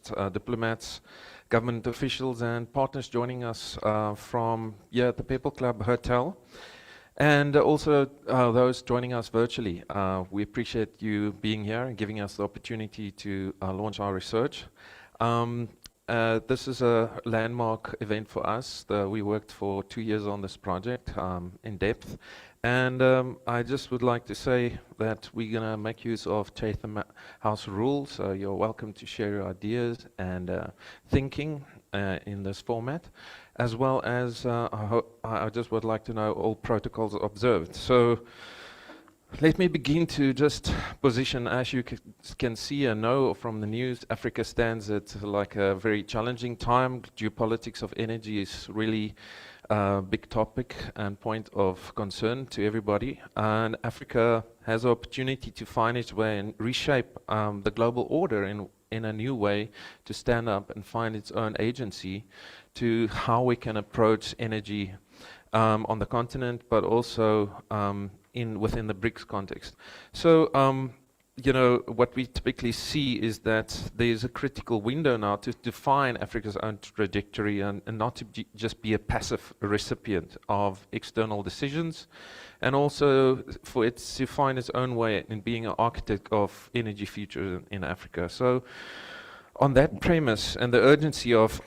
past diplomats, government officials and partners joining us from here at the People Club Hotel, and also those joining us virtually. We appreciate you being here and giving us the opportunity to launch our research. This is a landmark event for us. We worked for 2 years on this project in depth, and I just would like to say that we're going to make use of Chatham House rules. So you're welcome to share your ideas and thinking in this format, as well as I just would like to know all protocols observed. So let me begin to just position. As you can see and know from the news, Africa stands at like a very challenging time. Geopolitics of energy is really a big topic and point of concern to everybody. And Africa has the opportunity to find its way and reshape the global order in a new way, to stand up and find its own agency to how we can approach energy on the continent, but also within the BRICS context. So, you know, what we typically see is that there's a critical window now to define Africa's own trajectory and not to just be a passive recipient of external decisions, and also for it to find its own way in being an architect of energy future in Africa. So, on that premise and the urgency of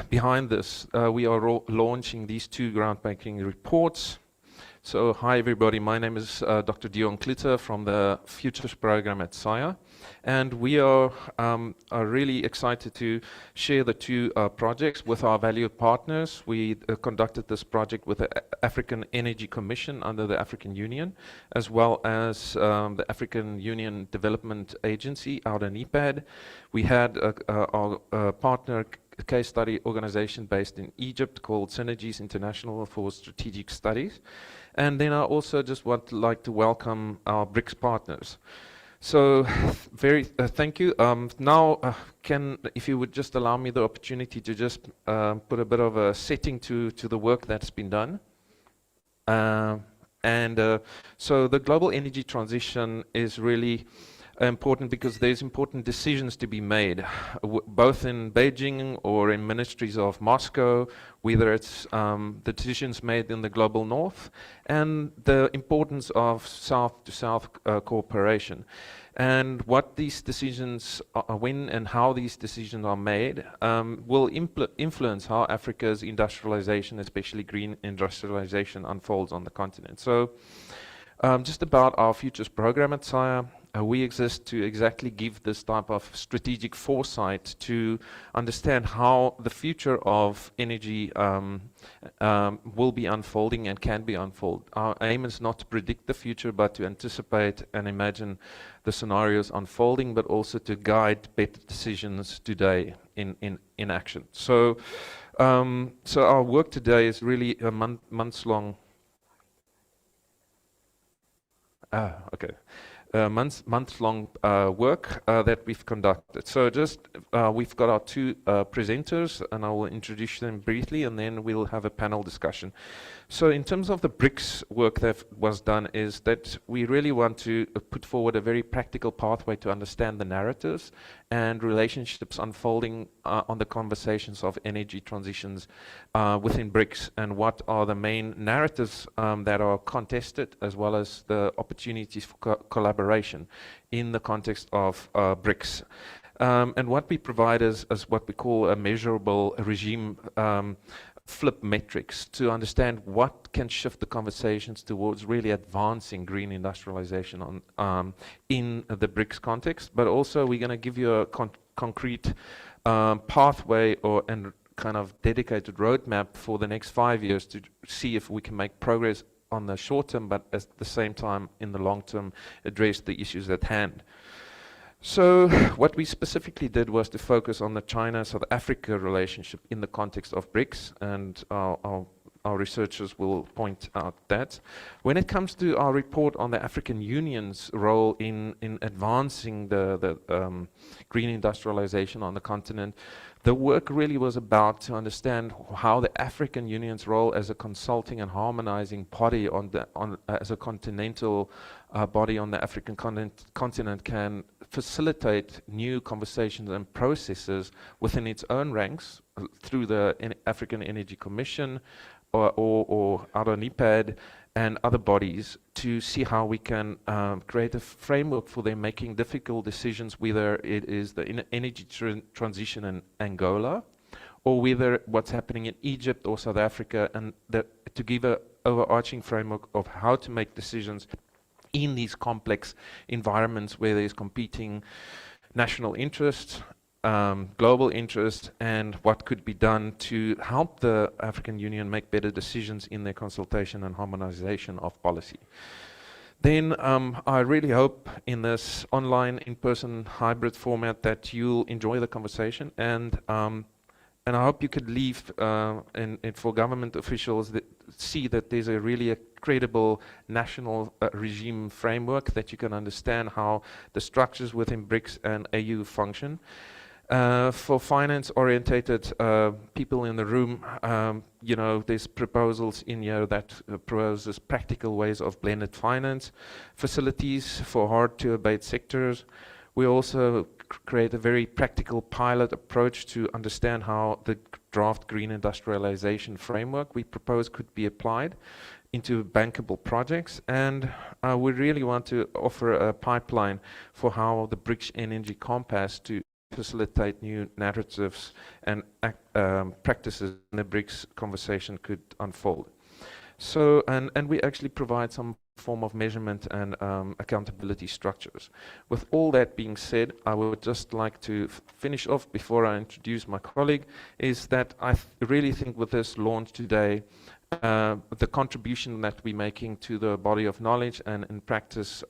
behind this, we are launching these 2 groundbreaking reports. So, hi everybody, my name is Dr. Deon Cloete from the Futures program at SAIIA, and we are really excited to share the 2 projects with our valued partners. We conducted this project with the African Energy Commission under the African Union, as well as the African Union Development Agency out in IPAD. We had our partner case study organization based in Egypt called Synergies International for Strategic Studies. And then I also just like to welcome our BRICS partners. So, thank you. Now, if you would just allow me the opportunity to just put a bit of a setting to the work that's been done. So the global energy transition is really important because there's important decisions to be made, both in Beijing or in ministries of Moscow, whether it's the decisions made in the global north and the importance of south-to-south cooperation. And what these decisions are, when and how these decisions are made, will influence how Africa's industrialization, especially green industrialization, unfolds on the continent. So, just about our futures program at SAIIA. We exist to exactly give this type of strategic foresight to understand how the future of energy will be unfolding and can be unfolded. Our aim is not to predict the future, but to anticipate and imagine the scenarios unfolding, but also to guide better decisions today in action. So, so our work today is really a months-long. Month-long work that we've conducted. So just, we've got our 2 presenters, and I will introduce them briefly, and then we'll have a panel discussion. So in terms of the BRICS work that was done, is that we really want to put forward a very practical pathway to understand the narratives and relationships unfolding on the conversations of energy transitions within BRICS, and what are the main narratives that are contested, as well as the opportunities for collaboration in the context of BRICS. And what we provide is what we call a measurable regime flip metrics to understand what can shift the conversations towards really advancing green industrialization in the BRICS context. But also we're going to give you a concrete pathway and kind of dedicated roadmap for the next 5 years to see if we can make progress on the short term, but at the same time in the long term address the issues at hand. So what we specifically did was to focus on the China-South Africa relationship in the context of BRICS, and our researchers will point out that. When it comes to our report on the African Union's role in advancing the green industrialization on the continent, the work really was about to understand how the African Union's role as a consulting and harmonizing body as a continental body on the African continent can facilitate new conversations and processes within its own ranks through the African Energy Commission or NIPAD and other bodies to see how we can create a framework for them making difficult decisions, whether it is the energy transition in Angola or whether what's happening in Egypt or South Africa, and to give an overarching framework of how to make decisions in these complex environments where there's competing national interests, global interests, and what could be done to help the African Union make better decisions in their consultation and harmonization of policy. Then I really hope in this online, in-person, hybrid format that you'll enjoy the conversation, and I hope you could leave and for government officials that see that there's a credible national regime framework, that you can understand how the structures within BRICS and AU function. For finance-orientated people in the room, you know, there's proposals in here that proposes practical ways of blended finance facilities for hard-to-abate sectors. We also create a very practical pilot approach to understand how the draft Green Industrialisation framework we propose could be applied into bankable projects, and we really want to offer a pipeline for how the BRICS Energy Compass to facilitate new narratives and practices in the BRICS conversation could unfold. So, and we actually provide some form of measurement and accountability structures. With all that being said, I would just like to finish off before I introduce my colleague, is that I really think with this launch today, the contribution that we're making to the body of knowledge and in practice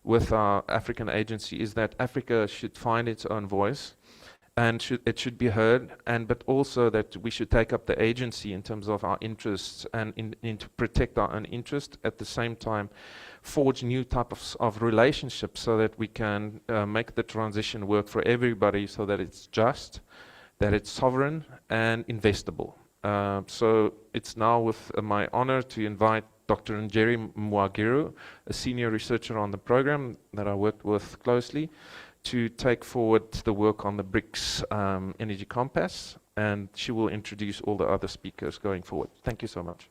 with our African agency is that Africa should find its own voice, and it should be heard, but also that we should take up the agency in terms of our interests and in to protect our own interest, at the same time forge new types of relationships so that we can make the transition work for everybody, so that it's just, that it's sovereign and investable. So it's now with my honor to invite Dr. Njeri Mwagiru, a senior researcher on the program that I worked with closely, to take forward the work on the BRICS Energy Compass, and she will introduce all the other speakers going forward. Thank you so much.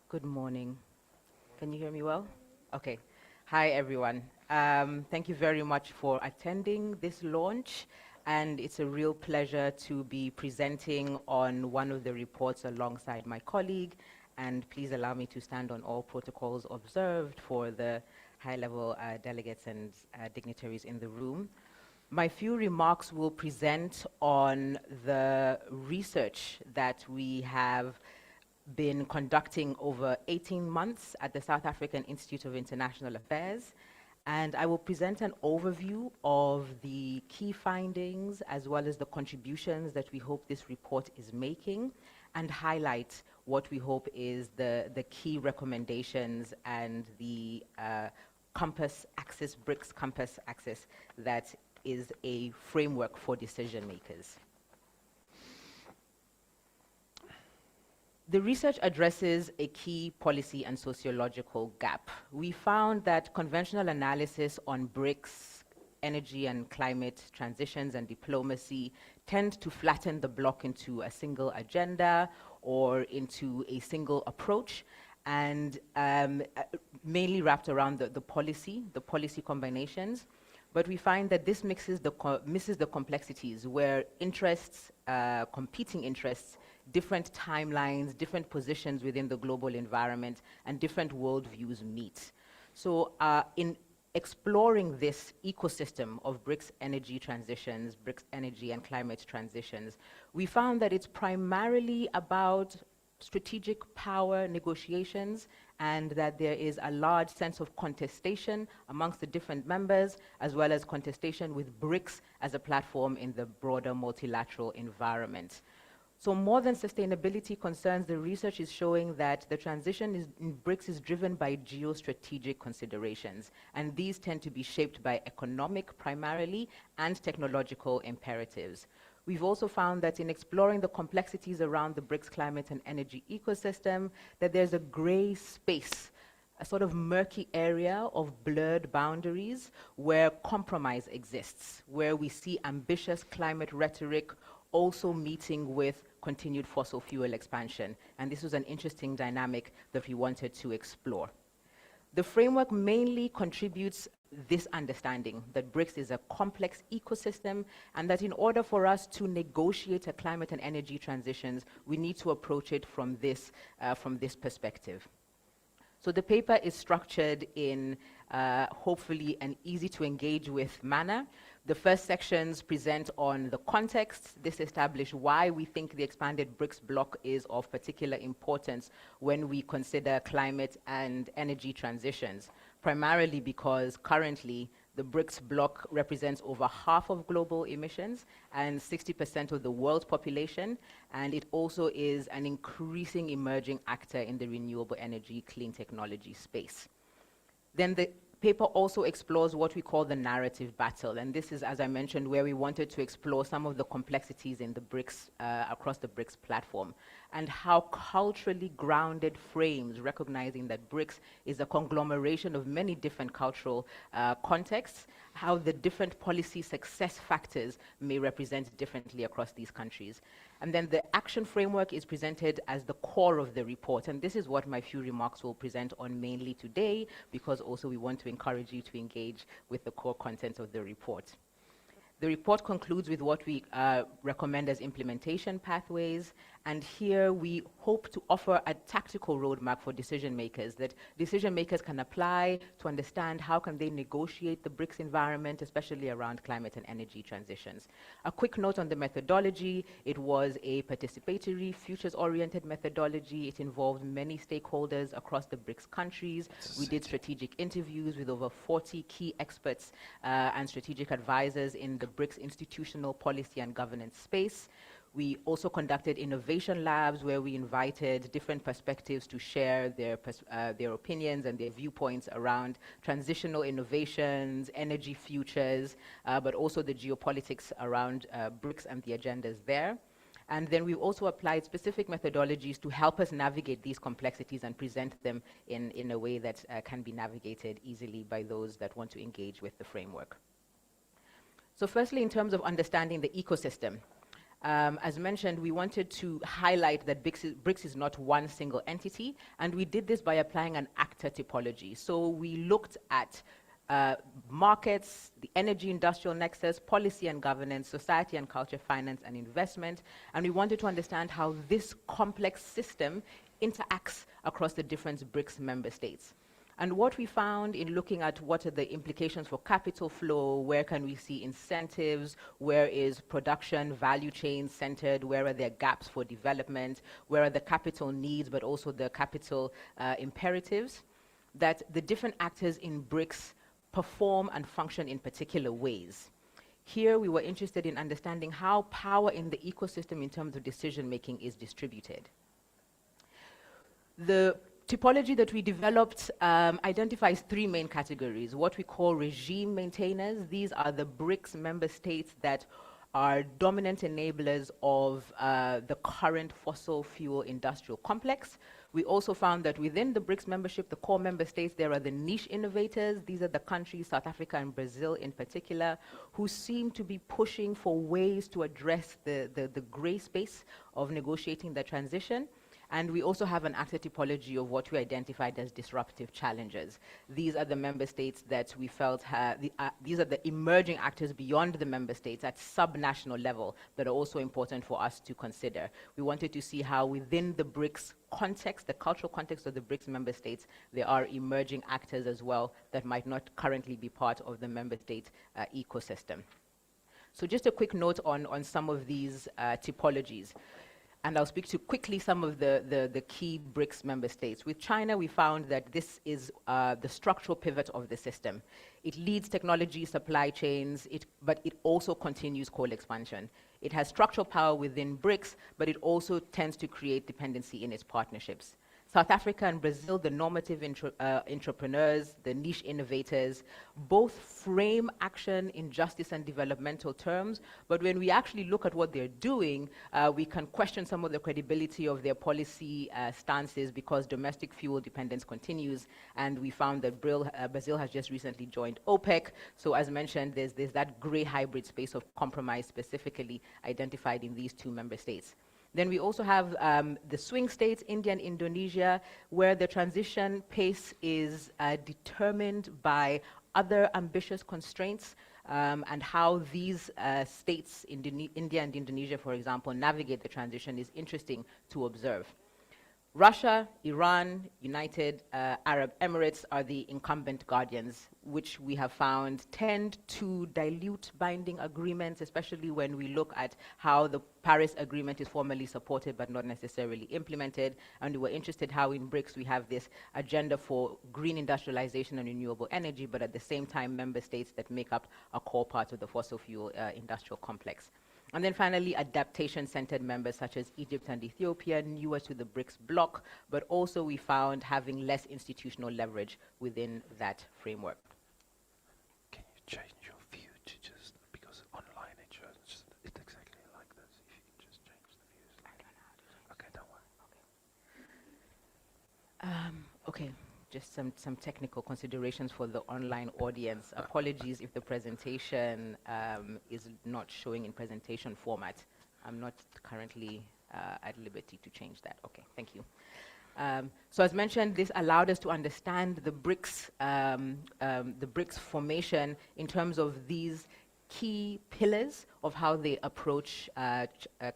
Good morning. Can you hear me well? Okay. Hi, everyone. Thank you very much for attending this launch, and it's a real pleasure to be presenting on one of the reports alongside my colleague, and please allow me to stand on all protocols observed for the high-level delegates and dignitaries in the room. My few remarks will present on the research that we have been conducting over 18 months at the South African Institute of International Affairs, and I will present an overview of the key findings as well as the contributions that we hope this report is making, and highlight what we hope is the key recommendations and the compass axis, BRICS compass axis, that is a framework for decision makers. The research addresses a key policy and sociological gap. We found that conventional analysis on BRICS, energy and climate transitions and diplomacy tend to flatten the bloc into a single agenda or into a single approach, and mainly wrapped around the policy combinations. But we find that this misses the complexities where interests, competing interests, different timelines, different positions within the global environment, and different worldviews meet. So in exploring this ecosystem of BRICS energy transitions, BRICS energy and climate transitions, we found that it's primarily about strategic power negotiations, and that there is a large sense of contestation amongst the different members, as well as contestation with BRICS as a platform in the broader multilateral environment. So more than sustainability concerns, the research is showing that the transition in BRICS is driven by geostrategic considerations, and these tend to be shaped by economic primarily and technological imperatives. We've also found that in exploring the complexities around the BRICS climate and energy ecosystem, that there's a gray space, a sort of murky area of blurred boundaries where compromise exists, where we see ambitious climate rhetoric also meeting with continued fossil fuel expansion. And this was an interesting dynamic that we wanted to explore. The framework mainly contributes this understanding that BRICS is a complex ecosystem, and that in order for us to negotiate a climate and energy transitions, we need to approach it from this perspective. So the paper is structured in hopefully an easy to engage with manner. The first sections present on the context. This establishes why we think the expanded BRICS bloc is of particular importance when we consider climate and energy transitions, primarily because currently the BRICS bloc represents over half of global emissions and 60% of the world's population, and it also is an increasing emerging actor in the renewable energy clean technology space. Then the paper also explores what we call the narrative battle, and this is, as I mentioned, where we wanted to explore some of the complexities in the BRICS, across the BRICS platform, and how culturally grounded frames, recognizing that BRICS is a conglomeration of many different cultural contexts, how the different policy success factors may represent differently across these countries. And then the action framework is presented as the core of the report, and this is what my few remarks will present on mainly today, because also we want to encourage you to engage with the core content of the report. The report concludes with what we recommend as implementation pathways, and here we hope to offer a tactical roadmap for decision makers that decision makers can apply to understand how can they negotiate the BRICS environment, especially around climate and energy transitions. A quick note on the methodology: it was a participatory, futures-oriented methodology. It involved many stakeholders across the BRICS countries. We did strategic interviews with over 40 key experts and strategic advisors in the BRICS institutional policy and governance space. We also conducted innovation labs where we invited different perspectives to share their opinions and their viewpoints around transitional innovations, energy futures, but also the geopolitics around BRICS and the agendas there. And then we also applied specific methodologies to help us navigate these complexities and present them in a way that can be navigated easily by those that want to engage with the framework. So firstly, in terms of understanding the ecosystem, as mentioned, we wanted to highlight that BRICS is not one single entity, and we did this by applying an actor typology. So we looked at markets, the energy industrial nexus, policy and governance, society and culture, finance and investment, and we wanted to understand how this complex system interacts across the different BRICS member states. And what we found in looking at what are the implications for capital flow, where can we see incentives, where is production value chain centered, where are there gaps for development, where are the capital needs, but also the capital imperatives, that the different actors in BRICS perform and function in particular ways. Here we were interested in understanding how power in the ecosystem in terms of decision making is distributed. The typology that we developed identifies three main categories: what we call regime maintainers. These are the BRICS member states that are dominant enablers of the current fossil fuel industrial complex. We also found that within the BRICS membership, the core member states, there are the niche innovators. These are the countries, South Africa and Brazil in particular, who seem to be pushing for ways to address the gray space of negotiating the transition. And we also have an actor typology of what we identified as disruptive challengers. These are the member states that we felt these are the emerging actors beyond the member states at subnational level that are also important for us to consider. We wanted to see how within the BRICS context, the cultural context of the BRICS member states, there are emerging actors as well that might not currently be part of the member state ecosystem. So just a quick note on some of these typologies. And I'll speak to quickly some of the key BRICS member states. With China, we found that this is the structural pivot of the system. It leads technology supply chains, but it also continues coal expansion. It has structural power within BRICS, but it also tends to create dependency in its partnerships. South Africa and Brazil, the normative entrepreneurs, the niche innovators, both frame action in justice and developmental terms, but when we actually look at what they're doing, we can question some of the credibility of their policy stances because domestic fuel dependence continues, and we found that Brazil has just recently joined OPEC, so as mentioned, there's that gray hybrid space of compromise specifically identified in these two member states. Then we also have the swing states, India and Indonesia, where the transition pace is determined by other ambitious constraints, and how these states, India and Indonesia, for example, navigate the transition is interesting to observe. Russia, Iran, United Arab Emirates are the incumbent guardians, which we have found tend to dilute binding agreements, especially when we look at how the Paris Agreement is formally supported but not necessarily implemented. And we were interested how in BRICS we have this agenda for green industrialization and renewable energy, but at the same time member states that make up a core part of the fossil fuel industrial complex. And then finally, adaptation-centered members such as Egypt and Ethiopia, newer to the BRICS bloc, but also we found having less institutional leverage within that framework. Can you change your view to just, because online it's exactly like this, if you can just change the views. I don't know how to change. Okay, don't worry. Okay, just some technical considerations for the online audience. Apologies if the presentation is not showing in presentation format. I'm not currently at liberty to change that. Okay, thank you. So as mentioned, this allowed us to understand the BRICS formation in terms of these key pillars of how they approach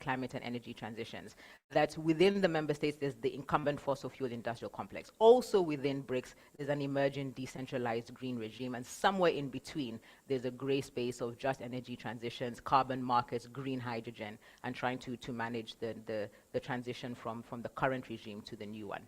climate and energy transitions. That within the member states, there's the incumbent fossil fuel industrial complex. Also within BRICS, there's an emerging decentralized green regime, and somewhere in between, there's a gray space of just energy transitions, carbon markets, green hydrogen, and trying to manage the transition from the current regime to the new one.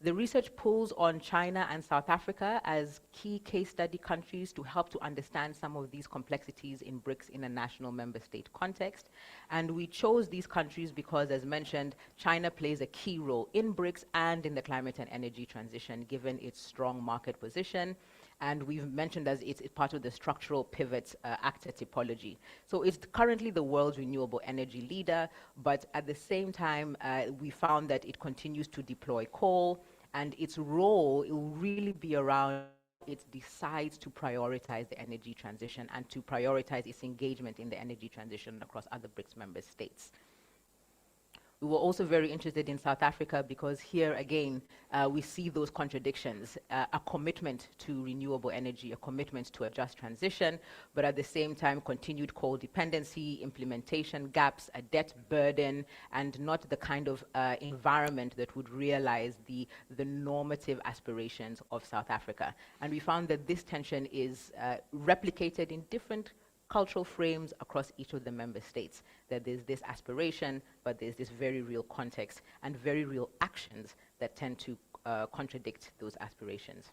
The research pulls on China and South Africa as key case study countries to help to understand some of these complexities in BRICS in a national member state context. And we chose these countries because, as mentioned, China plays a key role in BRICS and in the climate and energy transition, given its strong market position. And we've mentioned as it's part of the structural pivot actor typology. So it's currently the world's renewable energy leader, but at the same time, we found that it continues to deploy coal, and its role will really be around it decides to prioritize the energy transition and to prioritize its engagement in the energy transition across other BRICS member states. We were also very interested in South Africa because here again, we see those contradictions, a commitment to renewable energy, a commitment to a just transition, but at the same time, continued coal dependency, implementation gaps, a debt burden, and not the kind of environment that would realize the normative aspirations of South Africa. And we found that this tension is replicated in different cultural frames across each of the member states, that there's this aspiration, but there's this very real context and very real actions that tend to contradict those aspirations.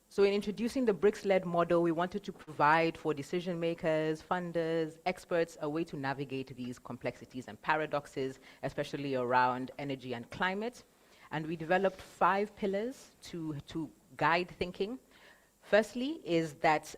So in introducing the BRICS-led model, we wanted to provide for decision makers, funders, experts, a way to navigate these complexities and paradoxes, especially around energy and climate. And we developed 5 pillars to guide thinking. Firstly is that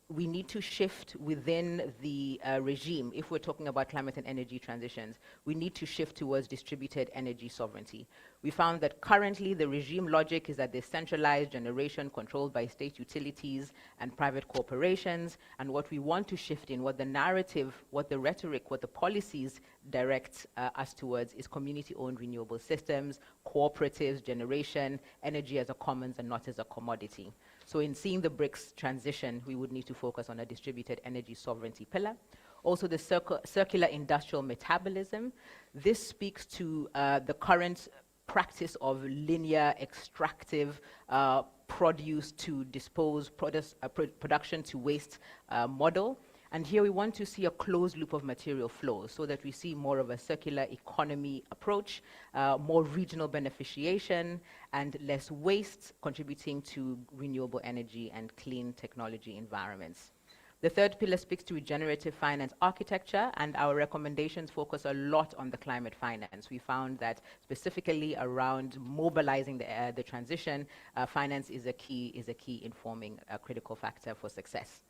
we need to shift within the regime. If we're talking about climate and energy transitions, we need to shift towards distributed energy sovereignty. We found that currently the regime logic is that there's centralized generation controlled by state utilities and private corporations, and what we want to shift in, what the narrative, what the rhetoric, what the policies direct us towards is community-owned renewable systems, cooperatives, generation, energy as a commons and not as a commodity. So in seeing the BRICS transition, we would need to focus on a distributed energy sovereignty pillar. Also the circular industrial metabolism. This speaks to the current practice of linear extractive produce to dispose, production to waste model. And here we want to see a closed loop of material flows so that we see more of a circular economy approach, more regional beneficiation, and less waste, contributing to renewable energy and clean technology environments. The third pillar speaks to regenerative finance architecture, and our recommendations focus a lot on the climate finance. We found that specifically around mobilizing the transition, finance is a key informing critical factor for success.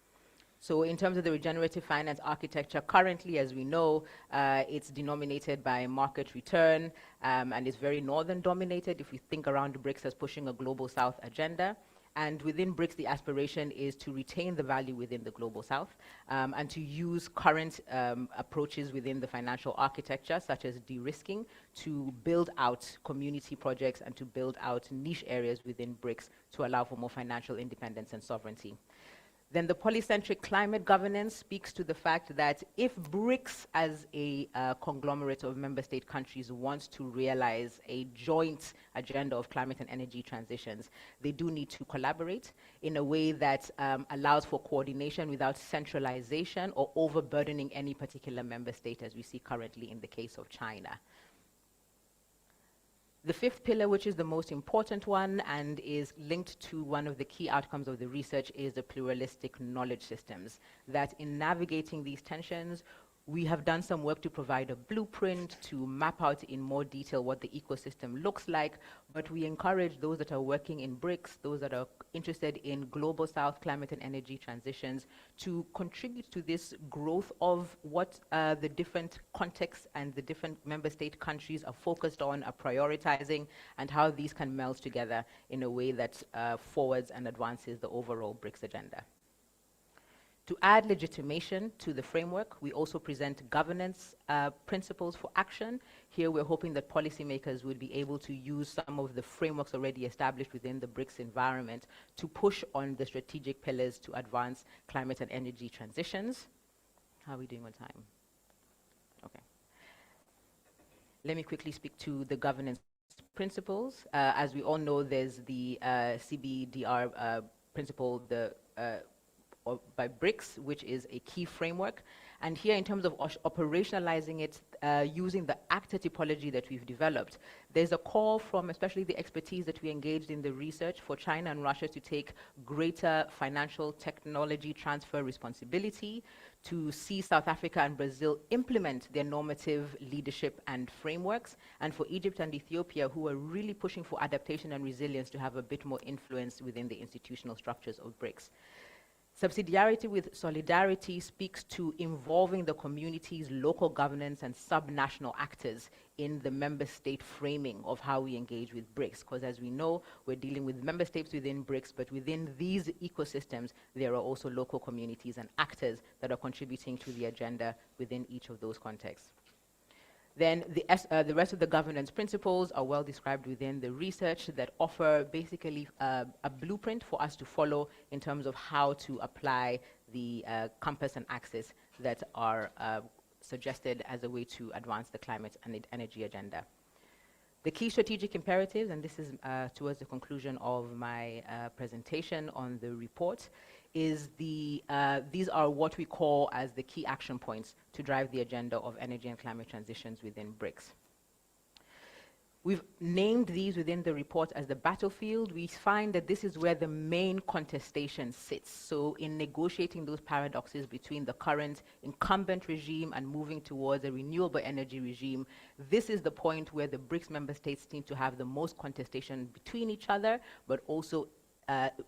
So in terms of the regenerative finance architecture, currently, as we know, it's denominated by market return, and it's very northern dominated if we think around BRICS as pushing a global south agenda. And within BRICS, the aspiration is to retain the value within the global south, and to use current approaches within the financial architecture, such as de-risking, to build out community projects and to build out niche areas within BRICS to allow for more financial independence and sovereignty. Then the polycentric climate governance speaks to the fact that if BRICS as a conglomerate of member state countries wants to realize a joint agenda of climate and energy transitions, they do need to collaborate in a way that allows for coordination without centralization or overburdening any particular member state, as we see currently in the case of China. The fifth pillar, which is the most important one and is linked to one of the key outcomes of the research, is the pluralistic knowledge systems. That in navigating these tensions, we have done some work to provide a blueprint to map out in more detail what the ecosystem looks like, but we encourage those that are working in BRICS, those that are interested in global south climate and energy transitions, to contribute to this growth of what the different contexts and the different member state countries are focused on, are prioritizing, and how these can meld together in a way that forwards and advances the overall BRICS agenda. To add legitimation to the framework, we also present governance principles for action. Here we're hoping that policymakers would be able to use some of the frameworks already established within the BRICS environment to push on the strategic pillars to advance climate and energy transitions. How are we doing on time? Okay. Let me quickly speak to the governance principles. As we all know, there's the CBDR principle, by BRICS, which is a key framework. And here, in terms of operationalizing it, using the actor typology that we've developed, there's a call from especially the expertise that we engaged in the research for China and Russia to take greater financial technology transfer responsibility, to see South Africa and Brazil implement their normative leadership and frameworks, and for Egypt and Ethiopia, who are really pushing for adaptation and resilience, to have a bit more influence within the institutional structures of BRICS. Subsidiarity with solidarity speaks to involving the community's local governance and subnational actors in the member state framing of how we engage with BRICS. Because as we know, we're dealing with member states within BRICS, but within these ecosystems, there are also local communities and actors that are contributing to the agenda within each of those contexts. Then the rest of the governance principles are well described within the research that offer basically a blueprint for us to follow in terms of how to apply the compass and axis that are suggested as a way to advance the climate and energy agenda. The key strategic imperatives, and this is towards the conclusion of my presentation on the report, is these are what we call as the key action points to drive the agenda of energy and climate transitions within BRICS. We've named these within the report as the battlefield. We find that this is where the main contestation sits. So in negotiating those paradoxes between the current incumbent regime and moving towards a renewable energy regime, this is the point where the BRICS member states seem to have the most contestation between each other, but also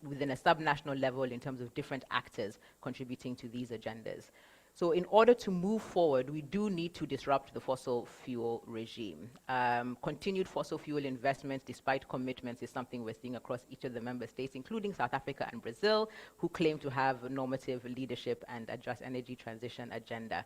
within a subnational level in terms of different actors contributing to these agendas. So in order to move forward, we do need to disrupt the fossil fuel regime. Continued fossil fuel investments, despite commitments, is something we're seeing across each of the member states, including South Africa and Brazil, who claim to have normative leadership and a just energy transition agenda.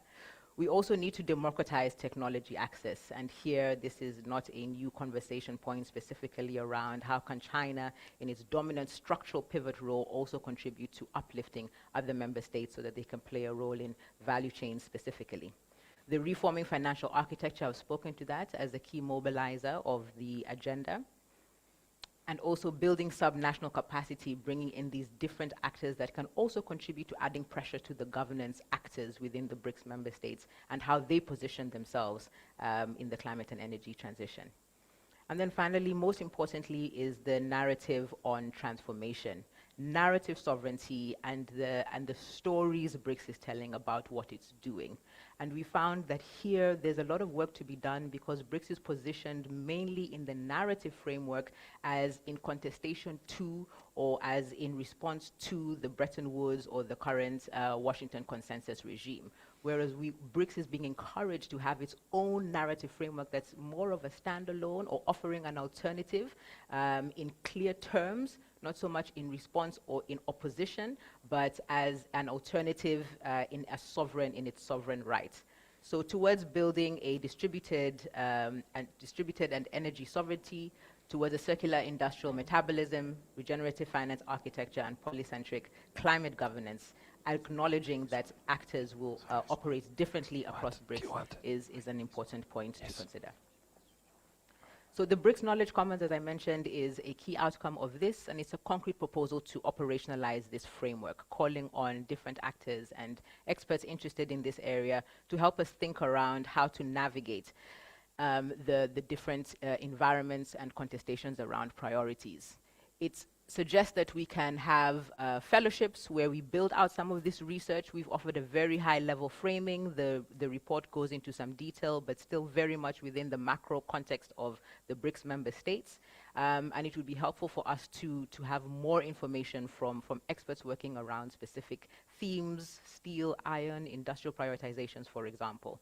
We also need to democratize technology access, and here this is not a new conversation point, specifically around how can China, in its dominant structural pivot role, also contribute to uplifting other member states so that they can play a role in value chains specifically. The reforming financial architecture, I've spoken to that as a key mobilizer of the agenda. and also building sub-national capacity, bringing in these different actors that can also contribute to adding pressure to the governance actors within the BRICS member states and how they position themselves in the climate and energy transition. And then finally, most importantly, is the narrative on transformation. Narrative sovereignty and the stories BRICS is telling about what it's doing. And we found that here there's a lot of work to be done because BRICS is positioned mainly in the narrative framework as in contestation to or as in response to the Bretton Woods or the current Washington consensus regime. Whereas BRICS is being encouraged to have its own narrative framework that's more of a standalone or offering an alternative in clear terms, not so much in response or in opposition, but as an alternative in its sovereign right. So towards building a distributed and energy sovereignty, towards a circular industrial metabolism, regenerative finance architecture, and polycentric climate governance, acknowledging that actors will operate differently across BRICS is an important point to consider. So the BRICS Knowledge Commons, as I mentioned, is a key outcome of this, and it's a concrete proposal to operationalize this framework, calling on different actors and experts interested in this area to help us think around how to navigate the different environments and contestations around priorities. It suggests that we can have fellowships where we build out some of this research. We've offered a very high-level framing. The report goes into some detail, but still very much within the macro context of the BRICS member states. And it would be helpful for us to have more information from experts working around specific themes, steel, iron, industrial prioritizations, for example.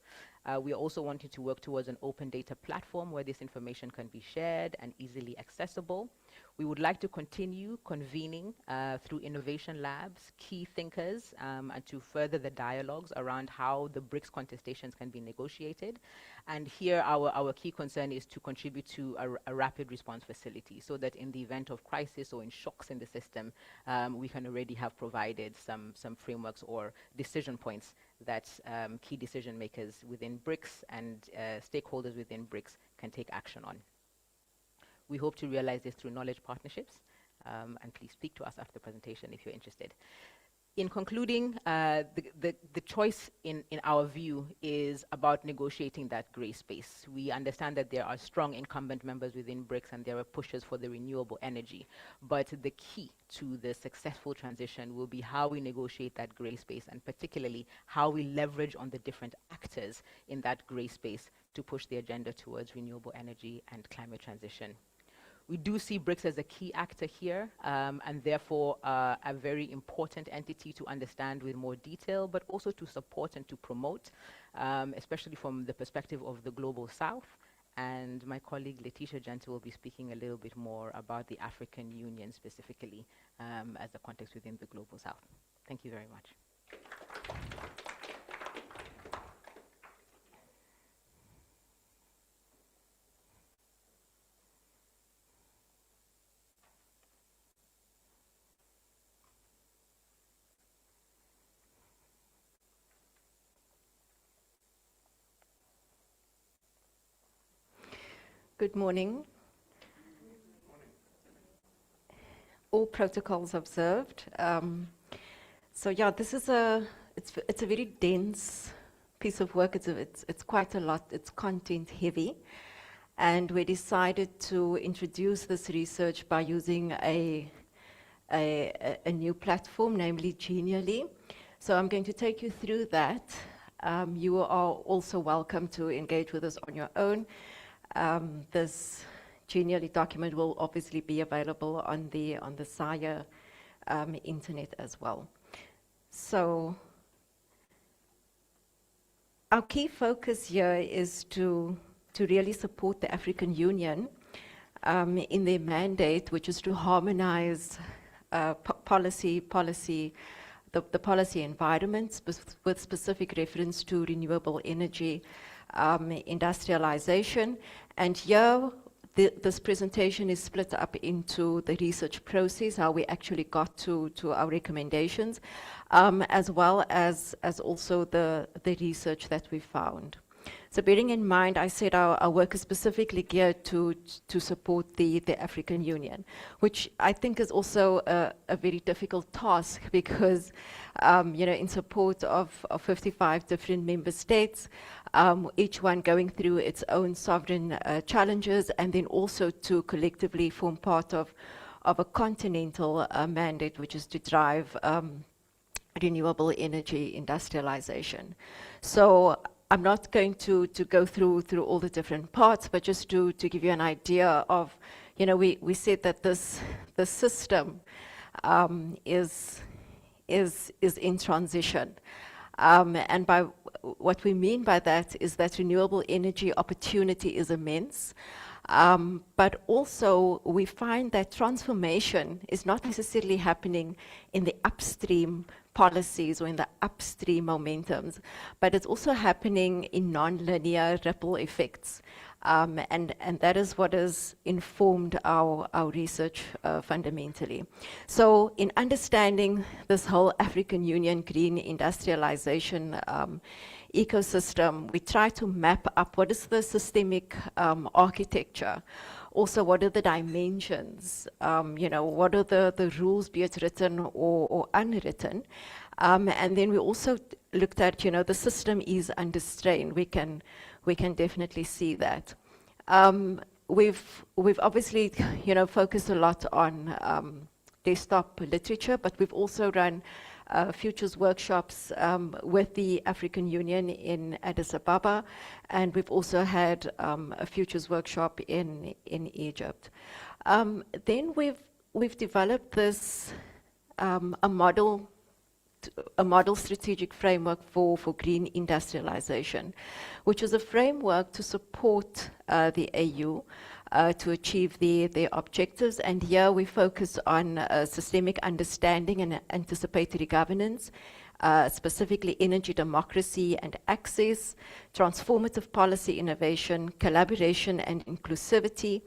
We are also wanting to work towards an open data platform where this information can be shared and easily accessible. We would like to continue convening through innovation labs, key thinkers, and to further the dialogues around how the BRICS contestations can be negotiated. And here our key concern is to contribute to a rapid response facility so that in the event of crisis or in shocks in the system, we can already have provided some frameworks or decision points that key decision makers within BRICS and stakeholders within BRICS can take action on. We hope to realize this through knowledge partnerships, and please speak to us after the presentation if you're interested. In concluding, the choice in our view is about negotiating that gray space. We understand that there are strong incumbent members within BRICS and there are pushes for the renewable energy, but the key to the successful transition will be how we negotiate that gray space and particularly how we leverage on the different actors in that gray space to push the agenda towards renewable energy and climate transition. We do see BRICS as a key actor here, and therefore a very important entity to understand with more detail, but also to support and to promote, especially from the perspective of the Global South. And my colleague Letitia Gentle will be speaking a little bit more about the African Union specifically as the context within the Global South. Thank you very much. Good morning. All protocols observed. So yeah, this is it's a very dense piece of work. It's quite a lot. It's content heavy, and we decided to introduce this research by using a new platform, namely Genially. So I'm going to take you through that. You are also welcome to engage with us on your own. This Genially document will obviously be available on the SAIIA internet as well. So our key focus here is to really support the African Union in their mandate, which is to harmonize the policy environments with specific reference to renewable energy, industrialization. And here, this presentation is split up into the research process, how we actually got to our recommendations, as well as also the research that we found. So bearing in mind, I said our work is specifically geared to support the African Union, which I think is also a very difficult task because, in support of 55 different member states, each one going through its own sovereign challenges, and then also to collectively form part of a continental mandate, which is to drive renewable energy industrialization. So I'm not going to go through all the different parts, but just to give you an idea of, we said that the system is in transition. And by what we mean by that is that renewable energy opportunity is immense. But also we find that transformation is not necessarily happening in the upstream policies or in the upstream momentums, but it's also happening in non-linear ripple effects. And that is what has informed our research fundamentally. So in understanding this whole African Union green industrialization ecosystem, we try to map up what is the systemic architecture. Also, what are the dimensions? What are the rules, be it written or unwritten? And then we also looked at, the system is under strain. We can definitely see that. We've obviously, focused a lot on desktop literature, but we've also run futures workshops with the African Union in Addis Ababa, and we've also had a futures workshop in Egypt. Then we've developed this a model strategic framework for green industrialization, which is a framework to support the AU to achieve their objectives. And here we focus on systemic understanding and anticipatory governance, specifically energy democracy and access, transformative policy innovation, collaboration and inclusivity,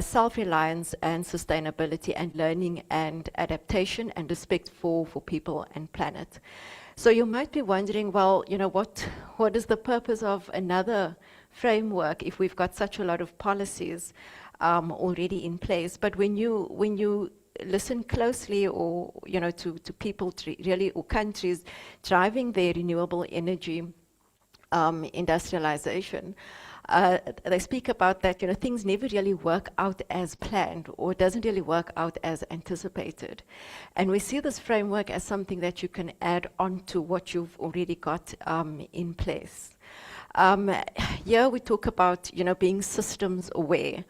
self-reliance and sustainability, and learning and adaptation, and respect for people and planet. So you might be wondering, well, what is the purpose of another framework if we've got such a lot of policies already in place? But when you listen closely, or to people really, or countries driving their renewable energy industrialization, they speak about that things never really work out as planned, or it doesn't really work out as anticipated. And we see this framework as something that you can add on to what you've already got in place. Here we talk about being systems aware,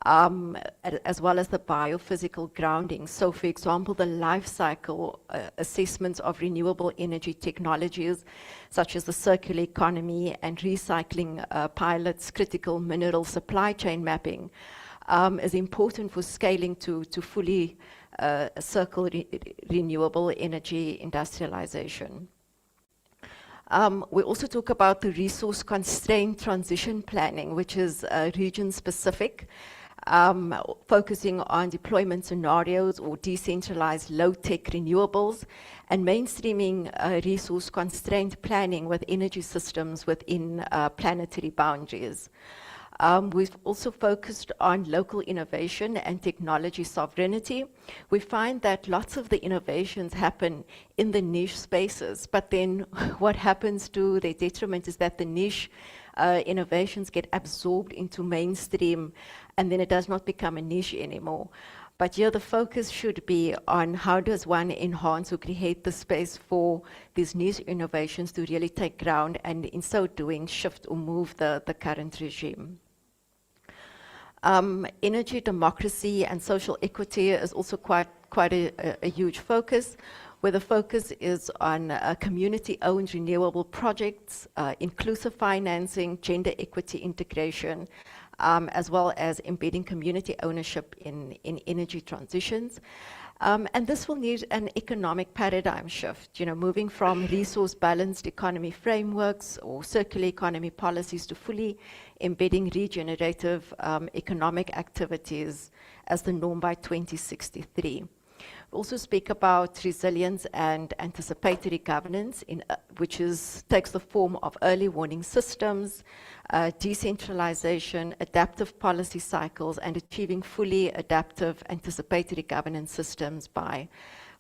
as well as the biophysical grounding. So for example, the life cycle assessments of renewable energy technologies, such as the circular economy and recycling pilots, critical mineral supply chain mapping, is important for scaling to fully renewable energy industrialization. We also talk about the resource constraint transition planning, which is region-specific, focusing on deployment scenarios or decentralized low-tech renewables, and mainstreaming resource constraint planning with energy systems within planetary boundaries. We've also focused on local innovation and technology sovereignty. We find that lots of the innovations happen in the niche spaces, but then what happens to their detriment is that the niche innovations get absorbed into mainstream, and then it does not become a niche anymore. But here the focus should be on how does one enhance or create the space for these niche innovations to really take ground, and in so doing shift or move the current regime. Energy democracy and social equity is also quite a huge focus, where the focus is on community-owned renewable projects, inclusive financing, gender equity integration, as well as embedding community ownership in energy transitions. And this will need an economic paradigm shift, moving from resource-balanced economy frameworks or circular economy policies to fully embedding regenerative economic activities as the norm by 2063. We also speak about resilience and anticipatory governance, which takes the form of early warning systems, decentralization, adaptive policy cycles, and achieving fully adaptive anticipatory governance systems by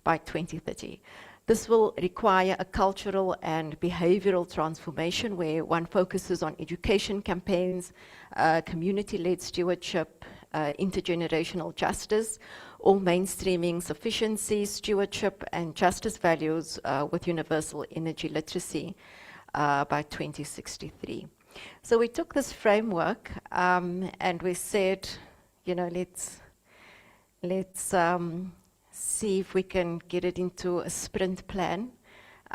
2030. This will require a cultural and behavioral transformation where one focuses on education campaigns, community-led stewardship, intergenerational justice, all mainstreaming sufficiency, stewardship, and justice values with universal energy literacy by 2063. So we took this framework and we said, you know, let's see if we can get it into a sprint plan,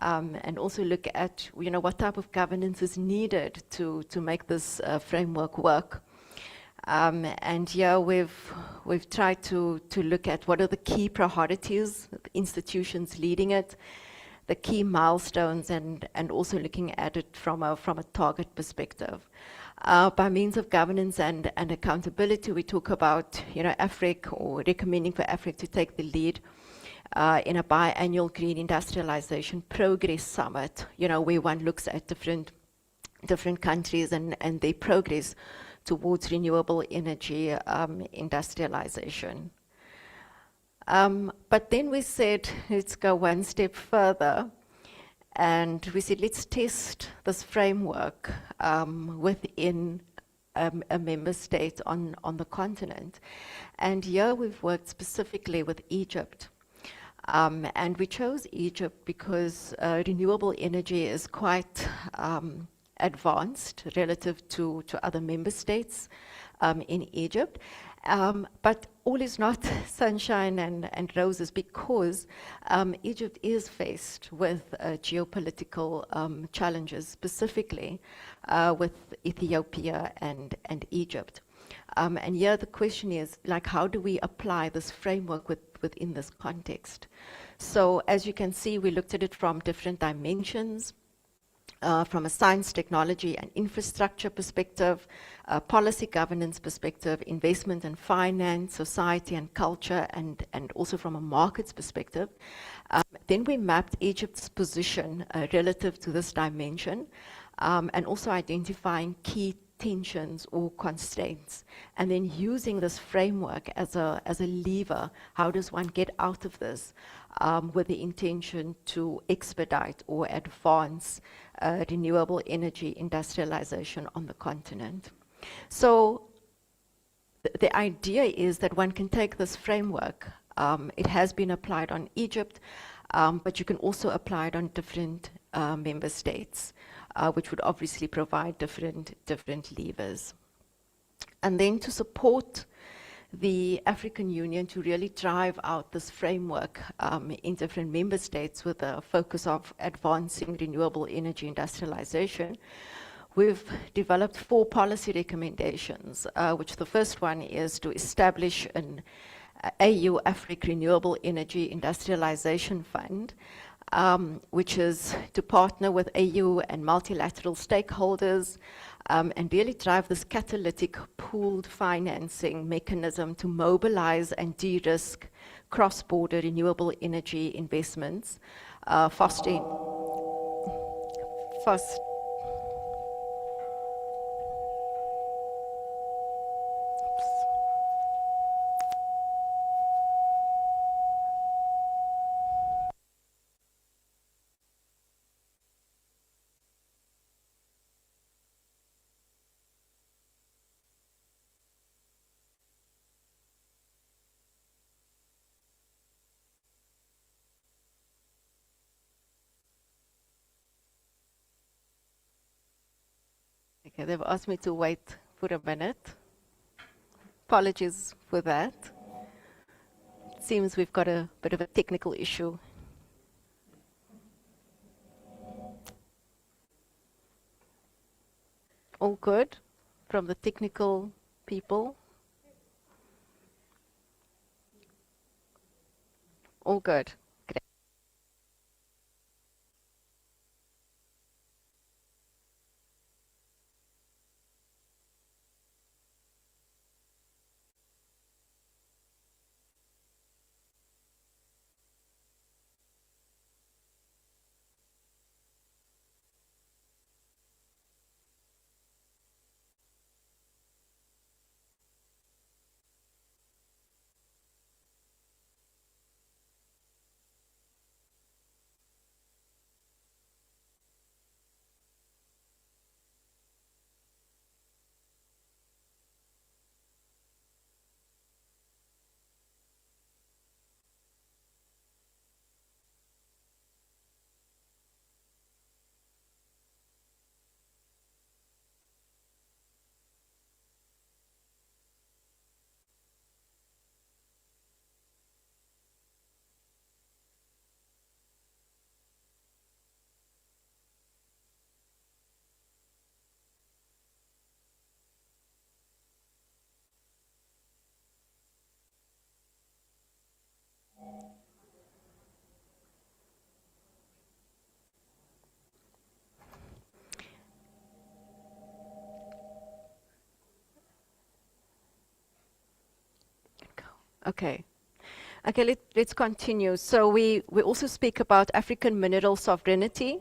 and also look at, you know, what type of governance is needed to make this framework work. And here we've tried to look at what are the key priorities, institutions leading it, the key milestones, and also looking at it from a target perspective. By means of governance and accountability, we talk about, you know, Africa, or recommending for Africa to take the lead in a biannual Green Industrialisation Progress Summit, you know, where one looks at different countries and their progress towards renewable energy industrialization. But then we said, let's go one step further, and we said, let's test this framework within a member state on the continent. And here we've worked specifically with Egypt. And we chose Egypt because renewable energy is quite advanced relative to other member states in Egypt. But all is not sunshine and roses, because Egypt is faced with geopolitical challenges, specifically with Ethiopia and Egypt. And here the question is, like, how do we apply this framework within this context? So as you can see, we looked at it from different dimensions. From a science, technology, and infrastructure perspective, policy governance perspective, investment and finance, society and culture, and also from a markets perspective. Then we mapped Egypt's position relative to this dimension, and also identifying key tensions or constraints, and then using this framework as a lever. How does one get out of this with the intention to expedite or advance renewable energy industrialization on the continent? So the idea is that one can take this framework, it has been applied on Egypt, but you can also apply it on different member states, which would obviously provide different levers. And then to support the African Union to really drive out this framework in different member states with a focus of advancing renewable energy industrialization, we've developed 4 policy recommendations, which the first one is to establish an AU Africa Renewable Energy Industrialization Fund, which is to partner with AU and multilateral stakeholders and really drive this catalytic pooled financing mechanism to mobilize and de-risk cross-border renewable energy investments, fostering Okay, they've asked me to wait for a minute. Apologies for that. It seems we've got a bit of a technical issue. All good from the technical people? All good. Great. Okay. Okay, let's continue. So we also speak about African mineral sovereignty.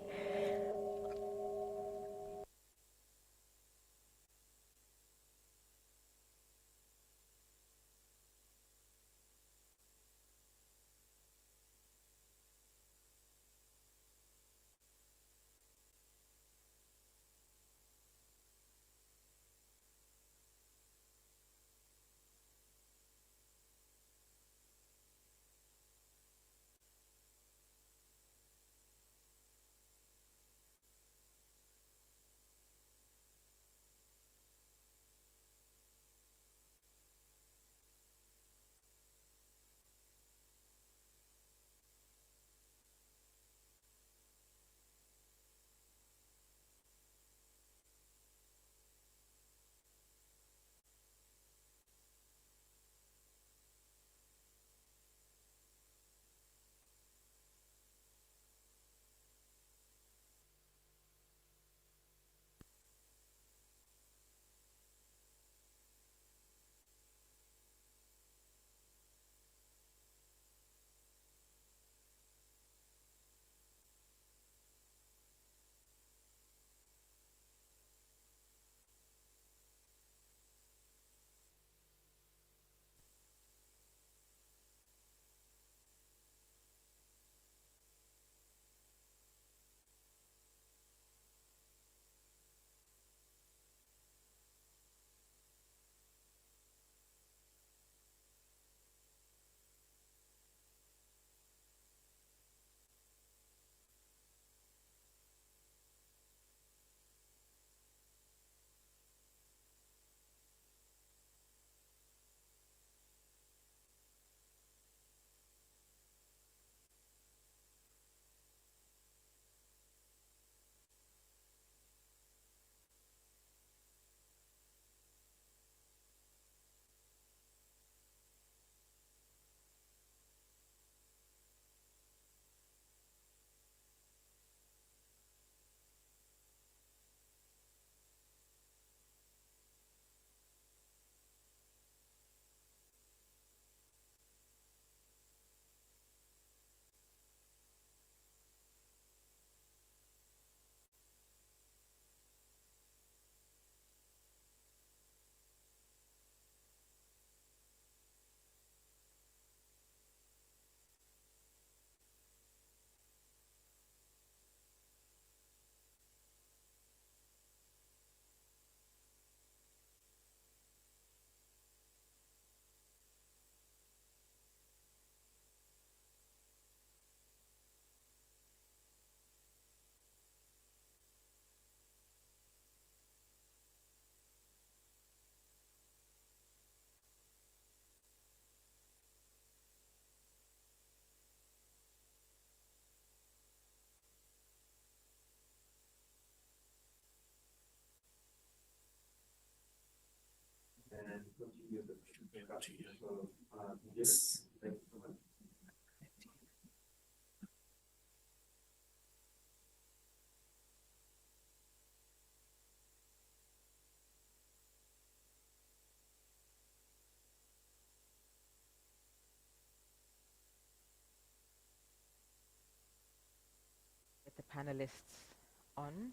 Get the panelists on.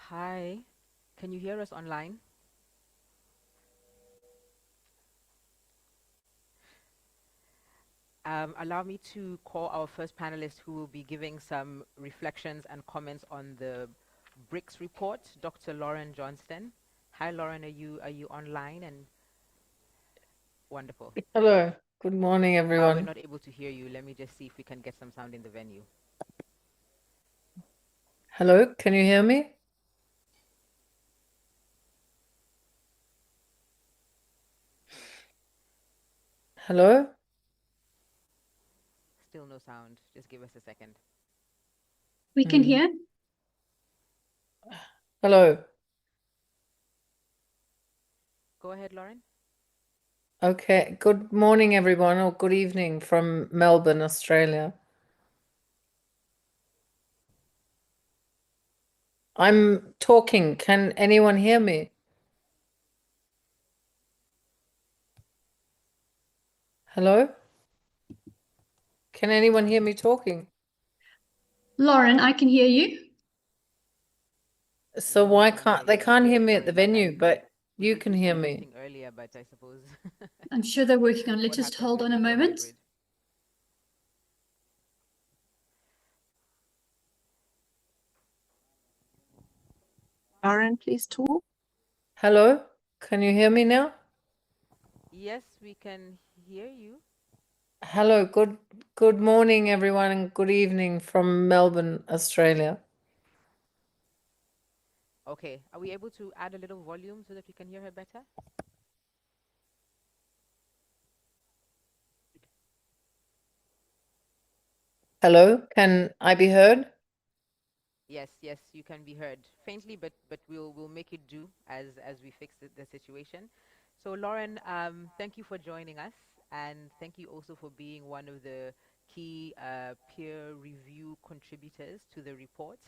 Hi, can you hear us online? Allow me to call our first panelist who will be giving some reflections and comments on the BRICS report, Dr. Lauren Johnston. Hi, Lauren, are you online? And wonderful. Hello, good morning, We're everyone. not able to hear you. Let me just see if we can get some sound in the venue. Hello, can you hear me? Hello? Still no sound. Just give us a second. We can hear. Hello. Go ahead, Lauren. Okay, good morning, everyone, or good evening from Melbourne, Australia. I'm talking. Can anyone hear me? Hello? Can anyone hear me talking? Lauren, I can hear you. So No, we why can't can't hear they you. can't hear me at Sorry the about that. venue, but We you did can this hear same me? thing earlier, but I suppose I'm sure they're working on. Let's what just happens hold when on a you go moment. hybrid. Lauren, please talk. Hello? Can you hear me now? Yes, we can hear you. Hello, good morning everyone and good evening from Melbourne, Australia. Okay, are we able to add a little volume so that we can hear her better? Hello, can I be heard? Yes, yes, you can be heard faintly, but we'll make it do as we fix the situation. So Lauren, thank you for joining us, and thank you also for being one of the key peer review contributors to the report.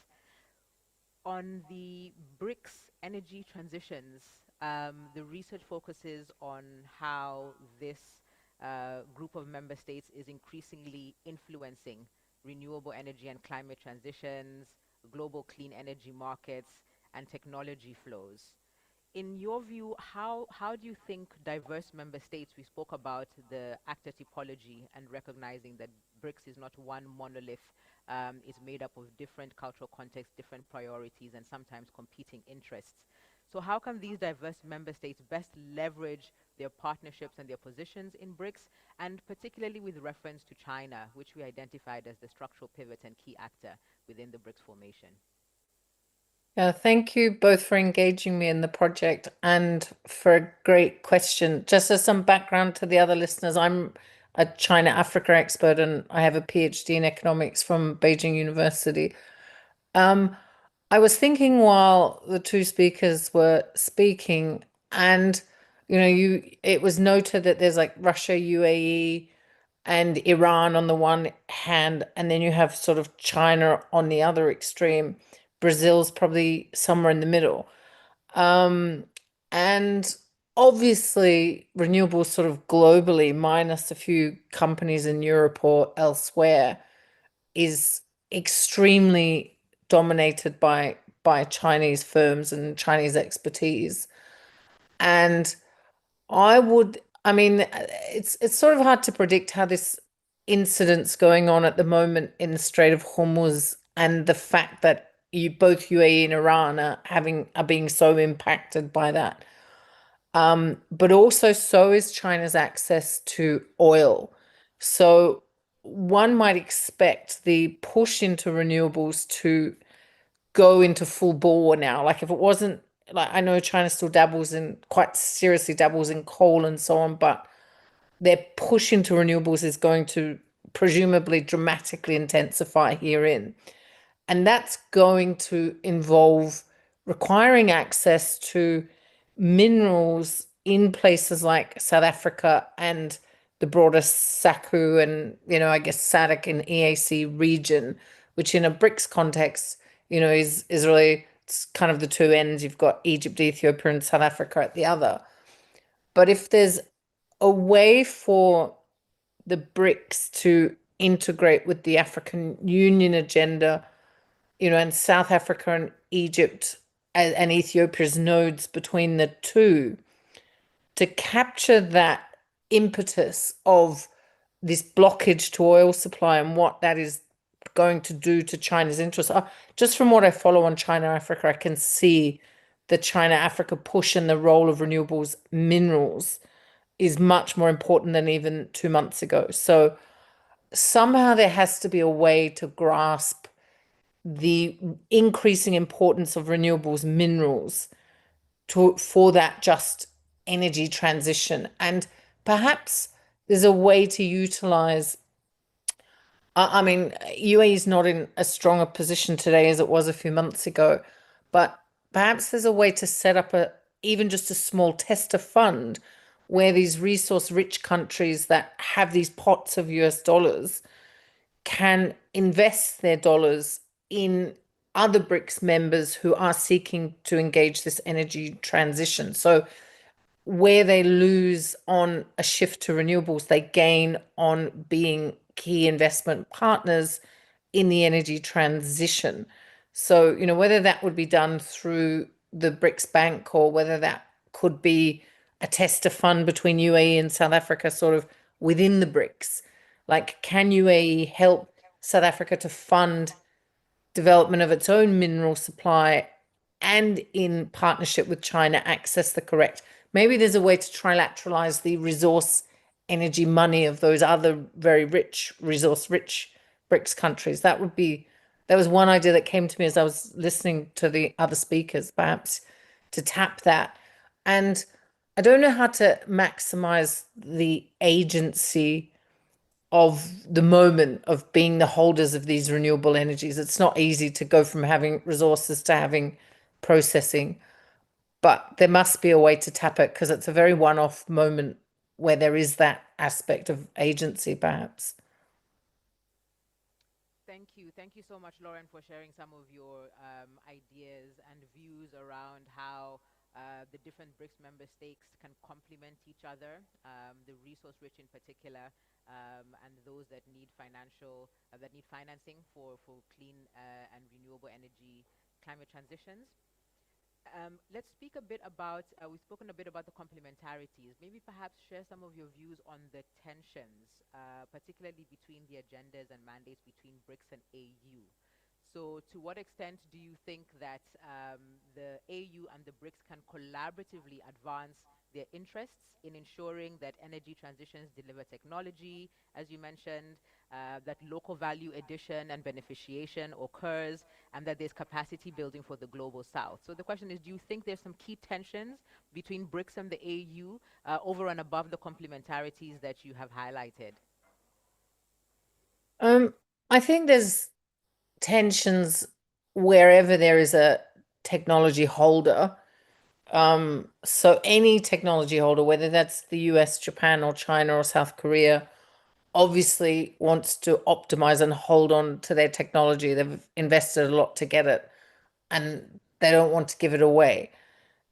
On the BRICS energy transitions, the research focuses on how this group of member states is increasingly influencing renewable energy and climate transitions, global clean energy markets, and technology flows. In your view, how do you think diverse member states, we spoke about the actor typology and recognizing that BRICS is not one monolith, is made up of different cultural contexts, different priorities, and sometimes competing interests. So how can these diverse member states best leverage their partnerships and their positions in BRICS, and particularly with reference to China, which we identified as the structural pivot and key actor within the BRICS formation? Yeah, thank you both for engaging me in the project and for a great question. Just as some background to the other listeners, I'm a China Africa expert and I have a PhD in economics from Beijing University. I was thinking while the two speakers were speaking, and it was noted that there's like Russia, UAE, and Iran on the one hand, and then you have sort of China on the other extreme. Brazil's probably somewhere in the middle. And obviously, renewables sort of globally, minus a few companies in Europe or elsewhere, is extremely dominated by Chinese firms and Chinese expertise. And I mean, it's sort of hard to predict how this incident's going on at the moment in the Strait of Hormuz and the fact that both UAE and Iran are being so impacted by that. But also so is China's access to oil. So one might expect the push into renewables to go into full bore now. Like if it wasn't like I know China still quite seriously dabbles in coal and so on, but their push into renewables is going to presumably dramatically intensify herein. And that's going to involve requiring access to minerals in places like South Africa and the broader SACU and, I guess SADC and EAC region, which in a BRICS context, is really, it's kind of the two ends. You've got Egypt, Ethiopia, and South Africa at the other. But if there's a way for the BRICS to integrate with the African Union agenda, and South Africa and Egypt and Ethiopia's nodes between the two, to capture that impetus of this blockage to oil supply and what that is going to do to China's interests. Just from what I follow on China Africa, I can see the China Africa push and the role of renewables minerals is much more important than even 2 months ago. So somehow there has to be a way to grasp the increasing importance of renewables minerals for that just energy transition. And perhaps there's a way to utilize, I mean, UAE is not in as strong a position today as it was a few months ago, but perhaps there's a way to set up even just a small tester fund where these resource rich countries that have these pots of US dollars can invest their dollars in other BRICS members who are seeking to engage this energy transition. So where they lose on a shift to renewables, they gain on being key investment partners in the energy transition. So, whether that would be done through the BRICS Bank or whether that could be a tester fund between UAE and South Africa, sort of within the BRICS. Like, can UAE help South Africa to fund development of its own mineral supply and in partnership with China access the correct. Maybe there's a way to trilateralize the resource energy money of those other very rich, resource rich BRICS countries. That was one idea that came to me as I was listening to the other speakers, perhaps to tap that. And I don't know how to maximize the agency of the moment of being the holders of these renewable energies. It's not easy to go from having resources to having processing, but there must be a way to tap it because it's a very one-off moment where there is that aspect of agency, perhaps. Thank you. Thank you so much, Lauren, for sharing some of your ideas and views around how the different BRICS member states can complement each other, the resource-rich in particular, and those that need financing for clean and renewable energy climate transitions. Let's speak a bit about, we've spoken a bit about the complementarities. Maybe perhaps share some of your views on the tensions, particularly between the agendas and mandates between BRICS and AU. So to what extent do you think that the AU and the BRICS can collaboratively advance their interests in ensuring that energy transitions deliver technology, as you mentioned, that local value addition and beneficiation occurs, and that there's capacity building for the global south? So the question is, do you think there's some key tensions between BRICS and the AU over and above the complementarities that you have highlighted? I think there's tensions wherever there is a technology holder. So any technology holder, whether that's the US, Japan, or China, or South Korea, obviously wants to optimize and hold on to their technology. They've invested a lot to get it, and they don't want to give it away.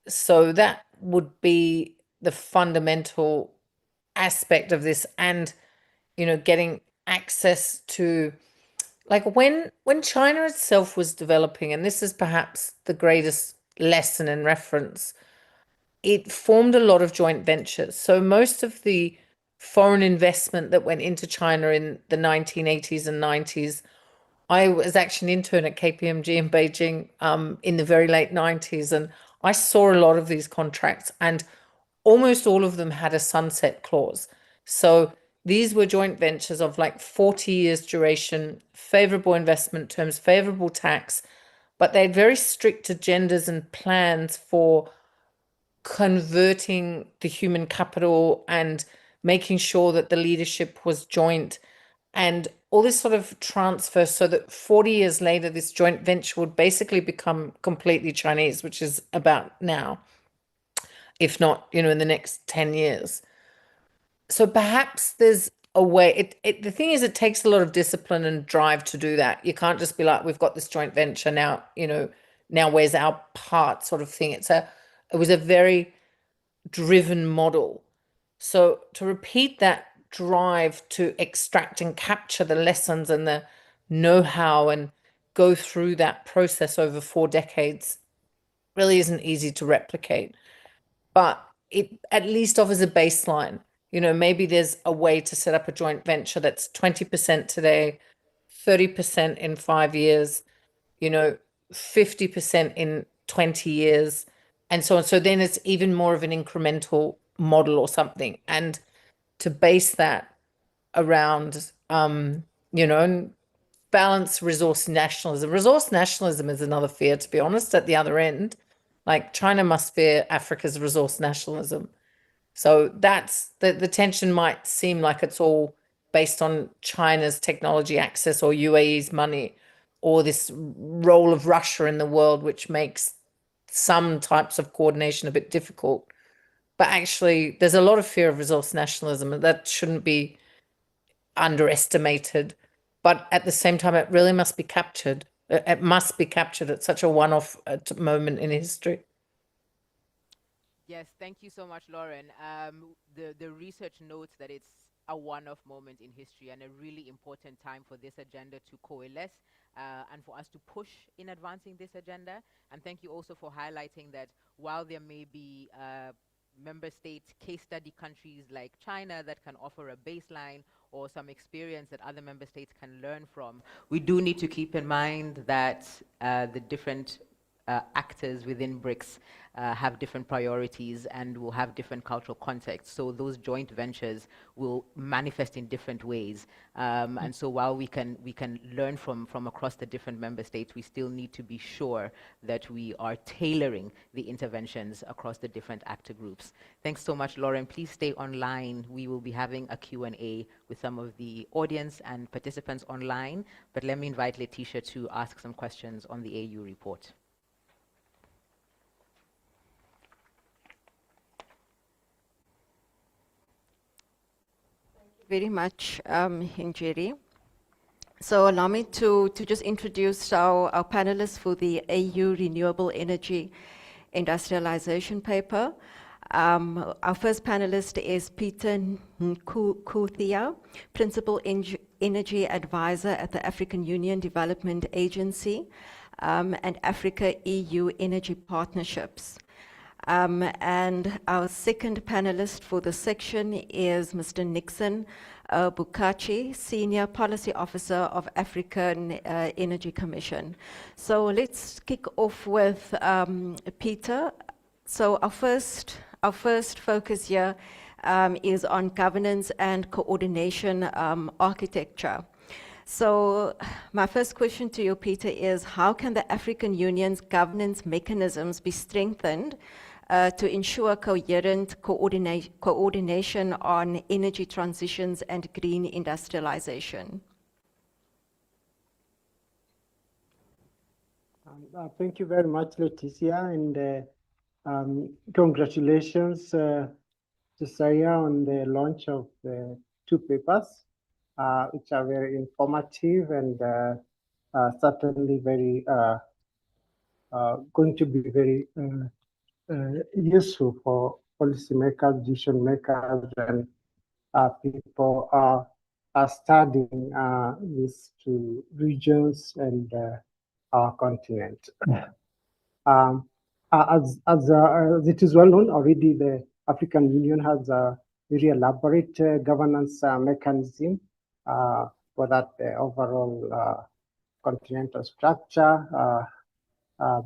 So that would be the fundamental aspect of this. And, getting access to, like, when China itself was developing, and this is perhaps the greatest lesson and reference, it formed a lot of joint ventures. So most of the foreign investment that went into China in the 1980s and 90s, I was actually an intern at KPMG in Beijing in the very late 90s, and I saw a lot of these contracts, and almost all of them had a sunset clause. So these were joint ventures of like 40 years duration, favorable investment terms, favorable tax, but they had very strict agendas and plans for converting the human capital and making sure that the leadership was joint and all this sort of transfer, so that 40 years later, this joint venture would basically become completely Chinese, which is about now, if not, in the next 10 years. So perhaps there's a way. The thing is, it takes a lot of discipline and drive to do that. You can't just be like, we've got this joint venture now, now where's our part, sort of thing. It was a very driven model. So to repeat that drive to extract and capture the lessons and the know-how and go through that process over 4 decades really isn't easy to replicate. But it at least offers a baseline. Maybe there's a way to set up a joint venture that's 20% today, 30% in 5 years, 50% in 20 years, and so on. So then it's even more of an incremental model or something. And to base that around, and balance resource nationalism. Resource nationalism is another fear, to be honest, at the other end. Like China must fear Africa's resource nationalism. So that's the tension might seem like it's all based on China's technology access or UAE's money or this role of Russia in the world, which makes some types of coordination a bit difficult. But actually, there's a lot of fear of resource nationalism, and that shouldn't be underestimated. But at the same time, it really must be captured. It must be captured at such a one-off moment in history. Yes, thank you so much, Lauren. The research notes that it's a one-off moment in history and a really important time for this agenda to coalesce and for us to push in advancing this agenda. And thank you also for highlighting that while there may be member state case study countries like China that can offer a baseline or some experience that other member states can learn from, we do need to keep in mind that the different actors within BRICS have different priorities and will have different cultural contexts. So those joint ventures will manifest in different ways. And so while we can learn from across the different member states, we still need to be sure that we are tailoring the interventions across the different actor groups. Thanks so much, Lauren. Please stay online. We will be having a Q&A with some of the audience and participants online. But let me invite Letitia to ask some questions on the AU report. Very much, Njeri. So allow me to just introduce our panelists for the AU Renewable Energy Industrialization paper. Our first panelist is Peter Cloete, Principal Energy Advisor at the African Union Development Agency and Africa-EU Energy Partnerships. And our second panelist for the section is Mr. Nixon Bukachi, Senior Policy Officer of African Energy Commission. So let's kick off with Peter. So our first focus here is on governance and coordination architecture. So my first question to you, Peter, is how can the African Union's governance mechanisms be strengthened to ensure coherent coordination on energy transitions and green industrialization? Thank you very much, Leticia, and congratulations to SAIIA on the launch of the two papers, which are very informative and certainly very going to be very useful for policymakers, decision makers, and people are studying these two regions and our continent. As it is well known already, the African Union has a very elaborate governance mechanism for that overall continental structure,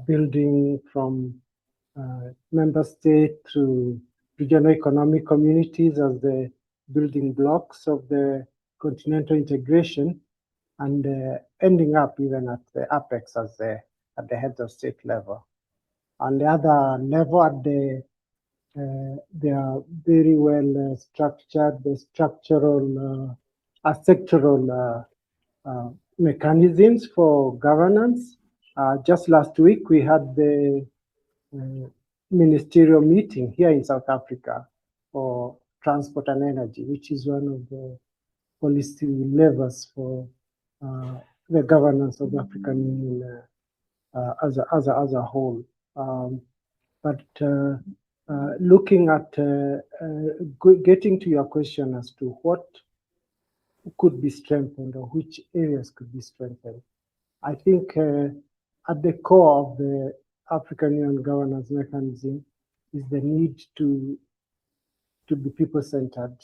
building from member state to regional economic communities as the building blocks of the continental integration, and ending up even at the apex as at the heads of state level. On the other level, they are very well structured, the structural, sectoral mechanisms for governance. Just last week, we had the ministerial meeting here in South Africa for transport and energy, which is one of the policy levers for the governance of the African Union as a whole. But looking at getting to your question as to what could be strengthened or which areas could be strengthened, I think at the core of the African Union governance mechanism is the need to be people-centered,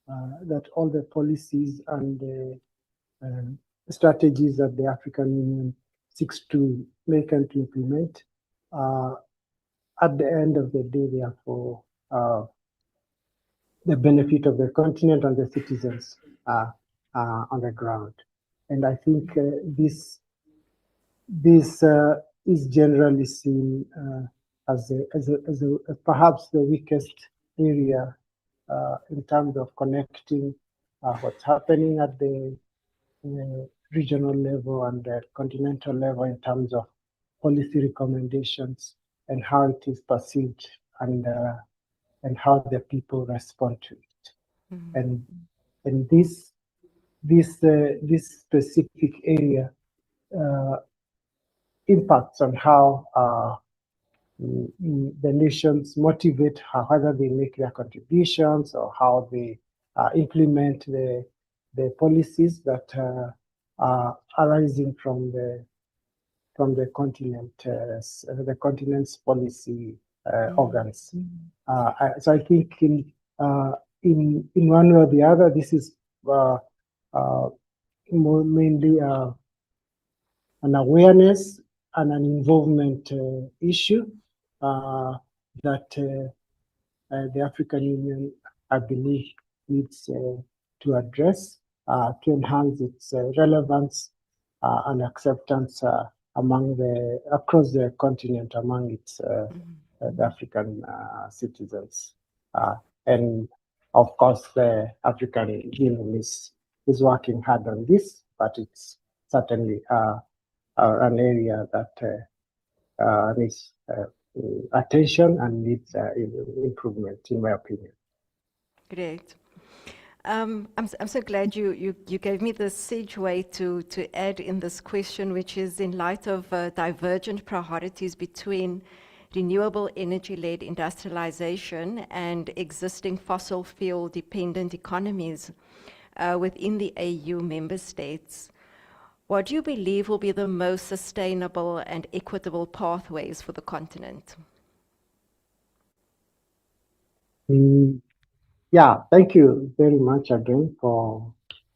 that all the policies and the strategies that the African Union seeks to make and to implement at the end of the day, therefore, the benefit of the continent and the citizens on the ground. And I think this is generally seen as perhaps the weakest area in terms of connecting what's happening at the regional level and the continental level in terms of policy recommendations and how it is perceived and how the people respond to it. Mm-hmm. And this specific area impacts on how the nations motivate whether they make their contributions or how they implement the policies that are arising from the continent, the continent's policy organs. So I think in one way or the other, this is mainly an awareness and an involvement issue that the African Union, I believe, needs to address to enhance its relevance and acceptance across the continent among its the African citizens. And of course, the African Union is working hard on this, but it's certainly an area that needs attention and needs improvement, in my opinion. Great. I'm so glad you gave me the segue to add in this question, which is in light of divergent priorities between renewable energy-led industrialization and existing fossil fuel-dependent economies within the AU member states. What do you believe will be the most sustainable and equitable pathways for the continent? Yeah, thank you very much again for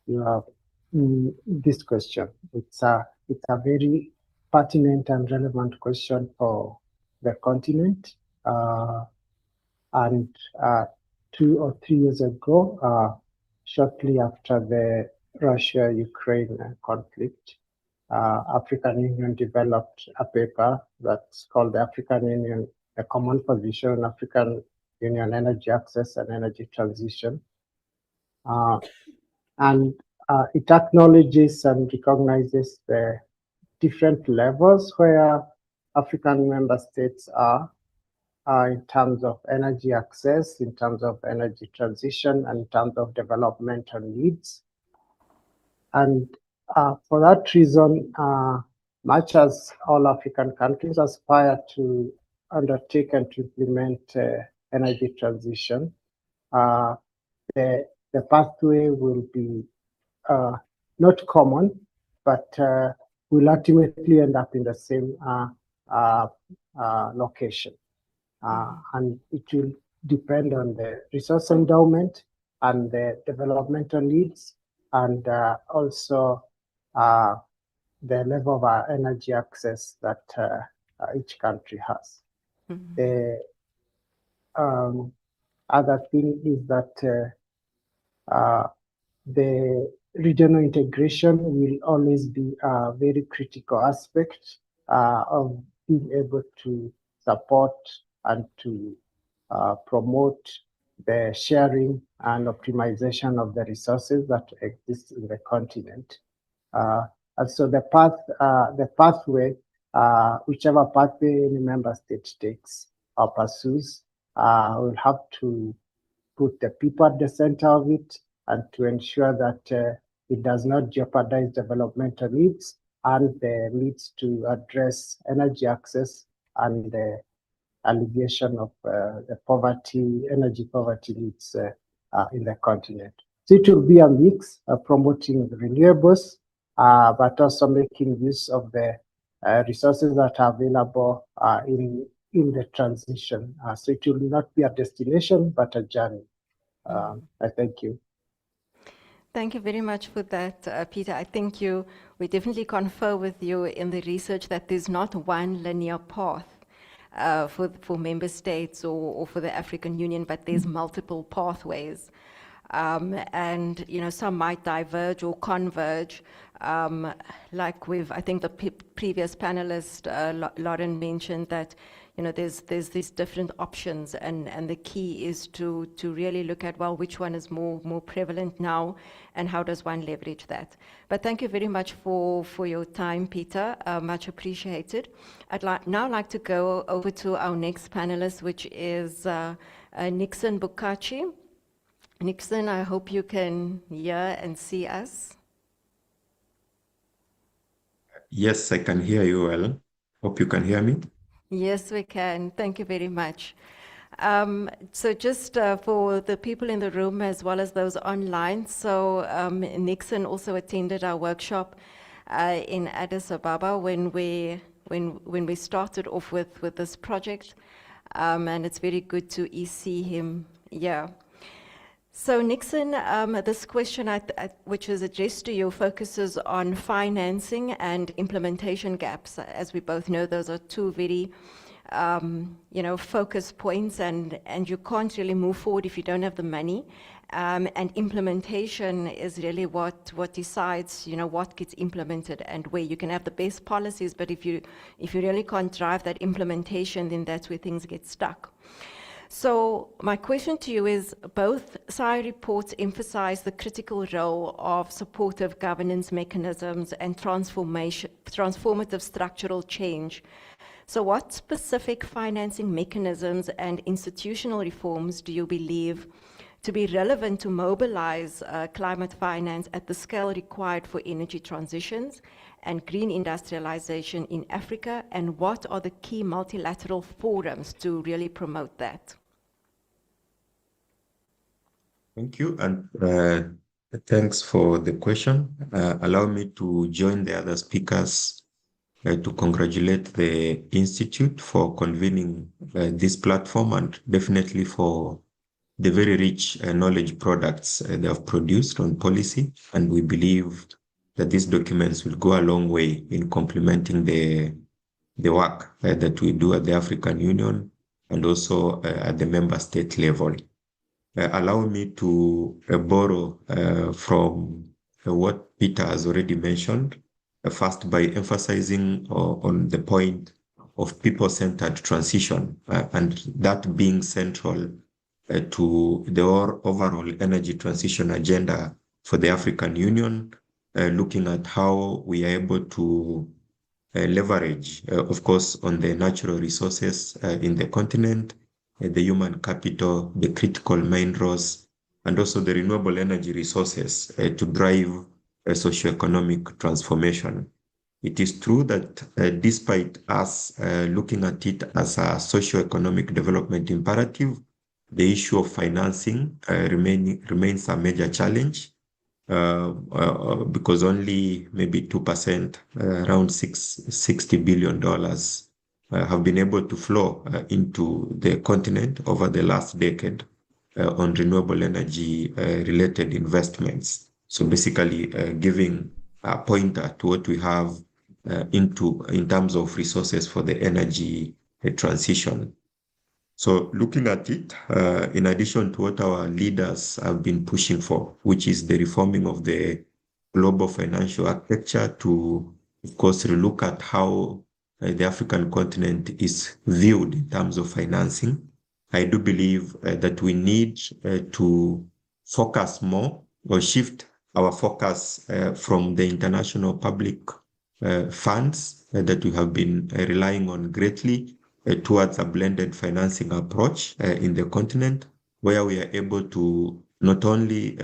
your this question. It's a very pertinent and relevant question for the continent. And 2 or 3 years ago, shortly after the Russia-Ukraine conflict, African Union developed a paper that's called the African Union, a Common Position, African Union Energy Access and Energy Transition. And it acknowledges and recognizes the different levels where African member states are in terms of energy access, in terms of energy transition, and in terms of developmental needs. And for that reason, much as all African countries aspire to undertake and to implement energy transition, the pathway will be not common, but will ultimately end up in the same location. And it will depend on the resource endowment and the developmental needs, and also the level of energy access that each country has. The other thing is that the regional integration will always be a very critical aspect of being able to support and to promote the sharing and optimization of the resources that exist in the continent. And so the pathway, whichever pathway any member state takes or pursues, will have to put the people at the center of it and to ensure that it does not jeopardize developmental needs and the needs to address energy access and the alleviation of the energy poverty needs in the continent. So it will be a mix of promoting the renewables, but also making use of the resources that are available in the transition. So it will not be a destination, but a journey. I thank you. Thank you very much for that, Peter. I think we definitely confer with you in the research that there's not one linear path for member states or for the African Union, but there's multiple pathways. And some might diverge or converge, like I think the previous panelist, Lauren, mentioned that there's these different options, and the key is to really look at, well, which one is more prevalent now, and how does one leverage that. But thank you very much for your time, Peter, much appreciated. I'd now like to go over to our next panelist, which is Nixon Bukachi. Nixon, I hope you can hear and see us. Yes, I can hear you well. Hope you can hear me. Yes, we can. Thank you very much. So just for the people in the room as well as those online, so Nixon also attended our workshop in Addis Ababa when we started off with this project, and it's very good to see him here. So Nixon, this question which is addressed to you focuses on financing and implementation gaps. As we both know, those are two very focus points, and you can't really move forward if you don't have the money. And implementation is really what decides, what gets implemented and where. You can have the best policies, but if you really can't drive that implementation, then that's where things get stuck. So my question to you is, both SAIIA reports emphasize the critical role of supportive governance mechanisms and transformative structural change. So what specific financing mechanisms and institutional reforms do you believe to be relevant to mobilize climate finance at the scale required for energy transitions and green industrialization in Africa, and what are the key multilateral forums to really promote that? Thank you, and thanks for the question. Allow me to join the other speakers to congratulate the Institute for convening this platform, and definitely for the very rich knowledge products they have produced on policy. And we believe that these documents will go a long way in complementing the work that we do at the African Union and also at the member state level. Allow me to borrow from what Peter has already mentioned, first by emphasizing on the point of people-centered transition, and that being central to the overall energy transition agenda for the African Union, looking at how we are able to leverage, of course, on the natural resources in the continent, the human capital, the critical minerals, and also the renewable energy resources to drive a socioeconomic transformation. It is true that despite us looking at it as a socioeconomic development imperative, the issue of financing remains a major challenge because only maybe 2%, around $60 billion have been able to flow into the continent over the last decade on renewable energy related investments. So basically giving a pointer to what we have in terms of resources for the energy transition. So looking at it, in addition to what our leaders have been pushing for, which is the reforming of the global financial architecture to, of course, relook at how the African continent is viewed in terms of financing, I do believe that we need to focus more or shift our focus from the international public funds that we have been relying on greatly towards a blended financing approach in the continent, where we are able to not only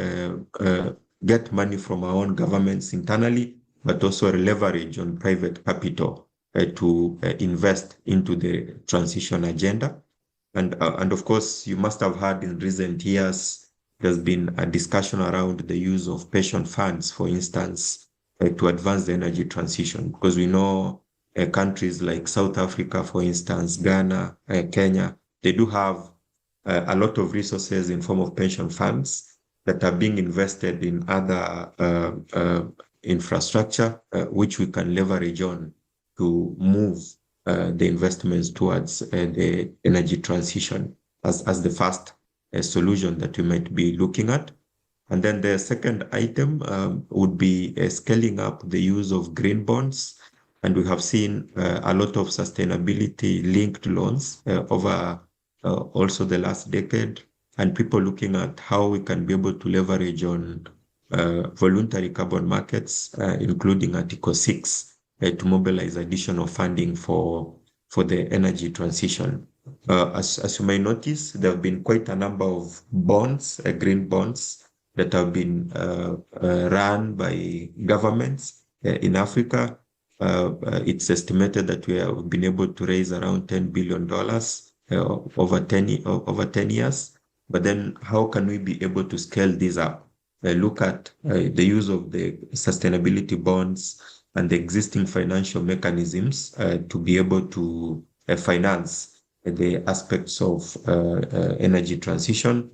get money from our own governments internally, but also leverage on private capital to invest into the transition agenda. And of course, you must have heard in recent years, there's been a discussion around the use of pension funds, for instance, to advance the energy transition, because we know countries like South Africa, for instance, Ghana, Kenya, they do have a lot of resources in form of pension funds that are being invested in other infrastructure, which we can leverage on to move the investments towards the energy transition as the first solution that we might be looking at. And then the second item would be scaling up the use of green bonds. And we have seen a lot of sustainability-linked loans over also the last decade, and people looking at how we can be able to leverage on voluntary carbon markets, including Article 6, to mobilize additional funding for the energy transition. As you may notice, there have been quite a number of bonds, green bonds, that have been run by governments in Africa, It's estimated that we have been able to raise around $10 billion over 10 years. But then how can we be able to scale this up? Look at the use of the sustainability bonds and the existing financial mechanisms to be able to finance the aspects of energy transition,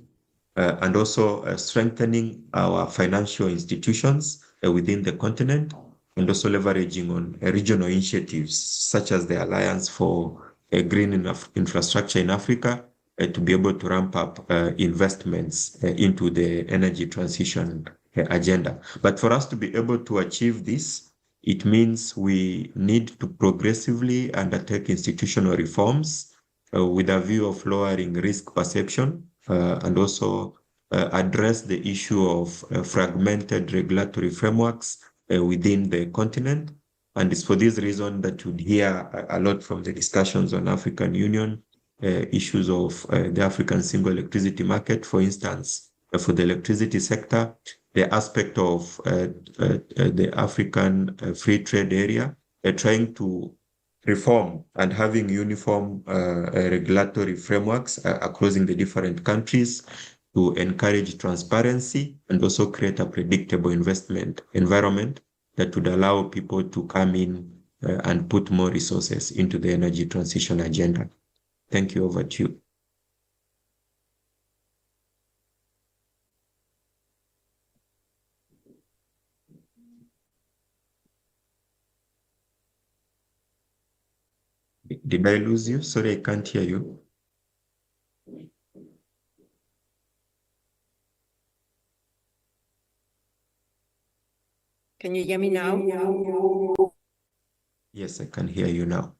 and also strengthening our financial institutions within the continent, and also leveraging on regional initiatives such as the Alliance for Green Infrastructure in Africa to be able to ramp up investments into the energy transition agenda. But for us to be able to achieve this, it means we need to progressively undertake institutional reforms with a view of lowering risk perception and also address the issue of fragmented regulatory frameworks within the continent. And it's for this reason that you'd hear a lot from the discussions on African Union, issues of the African single electricity market, for instance, for the electricity sector, the aspect of the African free trade area, trying to reform and having uniform regulatory frameworks across in the different countries to encourage transparency and also create a predictable investment environment that would allow people to come in and put more resources into the energy transition agenda. Thank you. Over to you. Did I lose you? Sorry, I can't hear you. Can you hear me now? Yes, I can hear you now.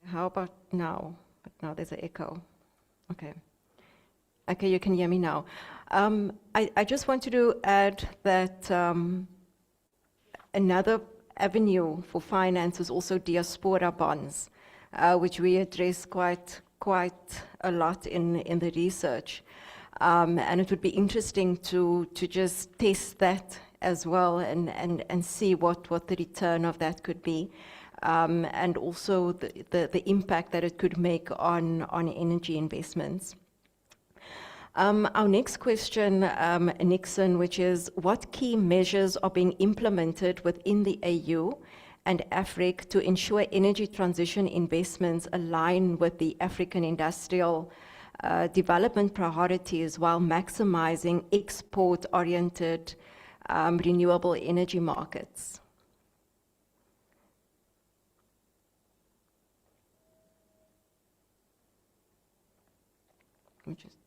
How about now? But now there's an echo. Okay. Okay, you can hear me now. I just wanted to add that another avenue for finance is also diaspora bonds, which we address quite a lot in the research. And it would be interesting to just test that as well and see what the return of that could be. And also the impact that it could make on energy investments. Our next question, Nixon, which is, what key measures are being implemented within the AU and AFRIC to ensure energy transition investments align with the African industrial development priorities while maximizing export-oriented renewable energy markets?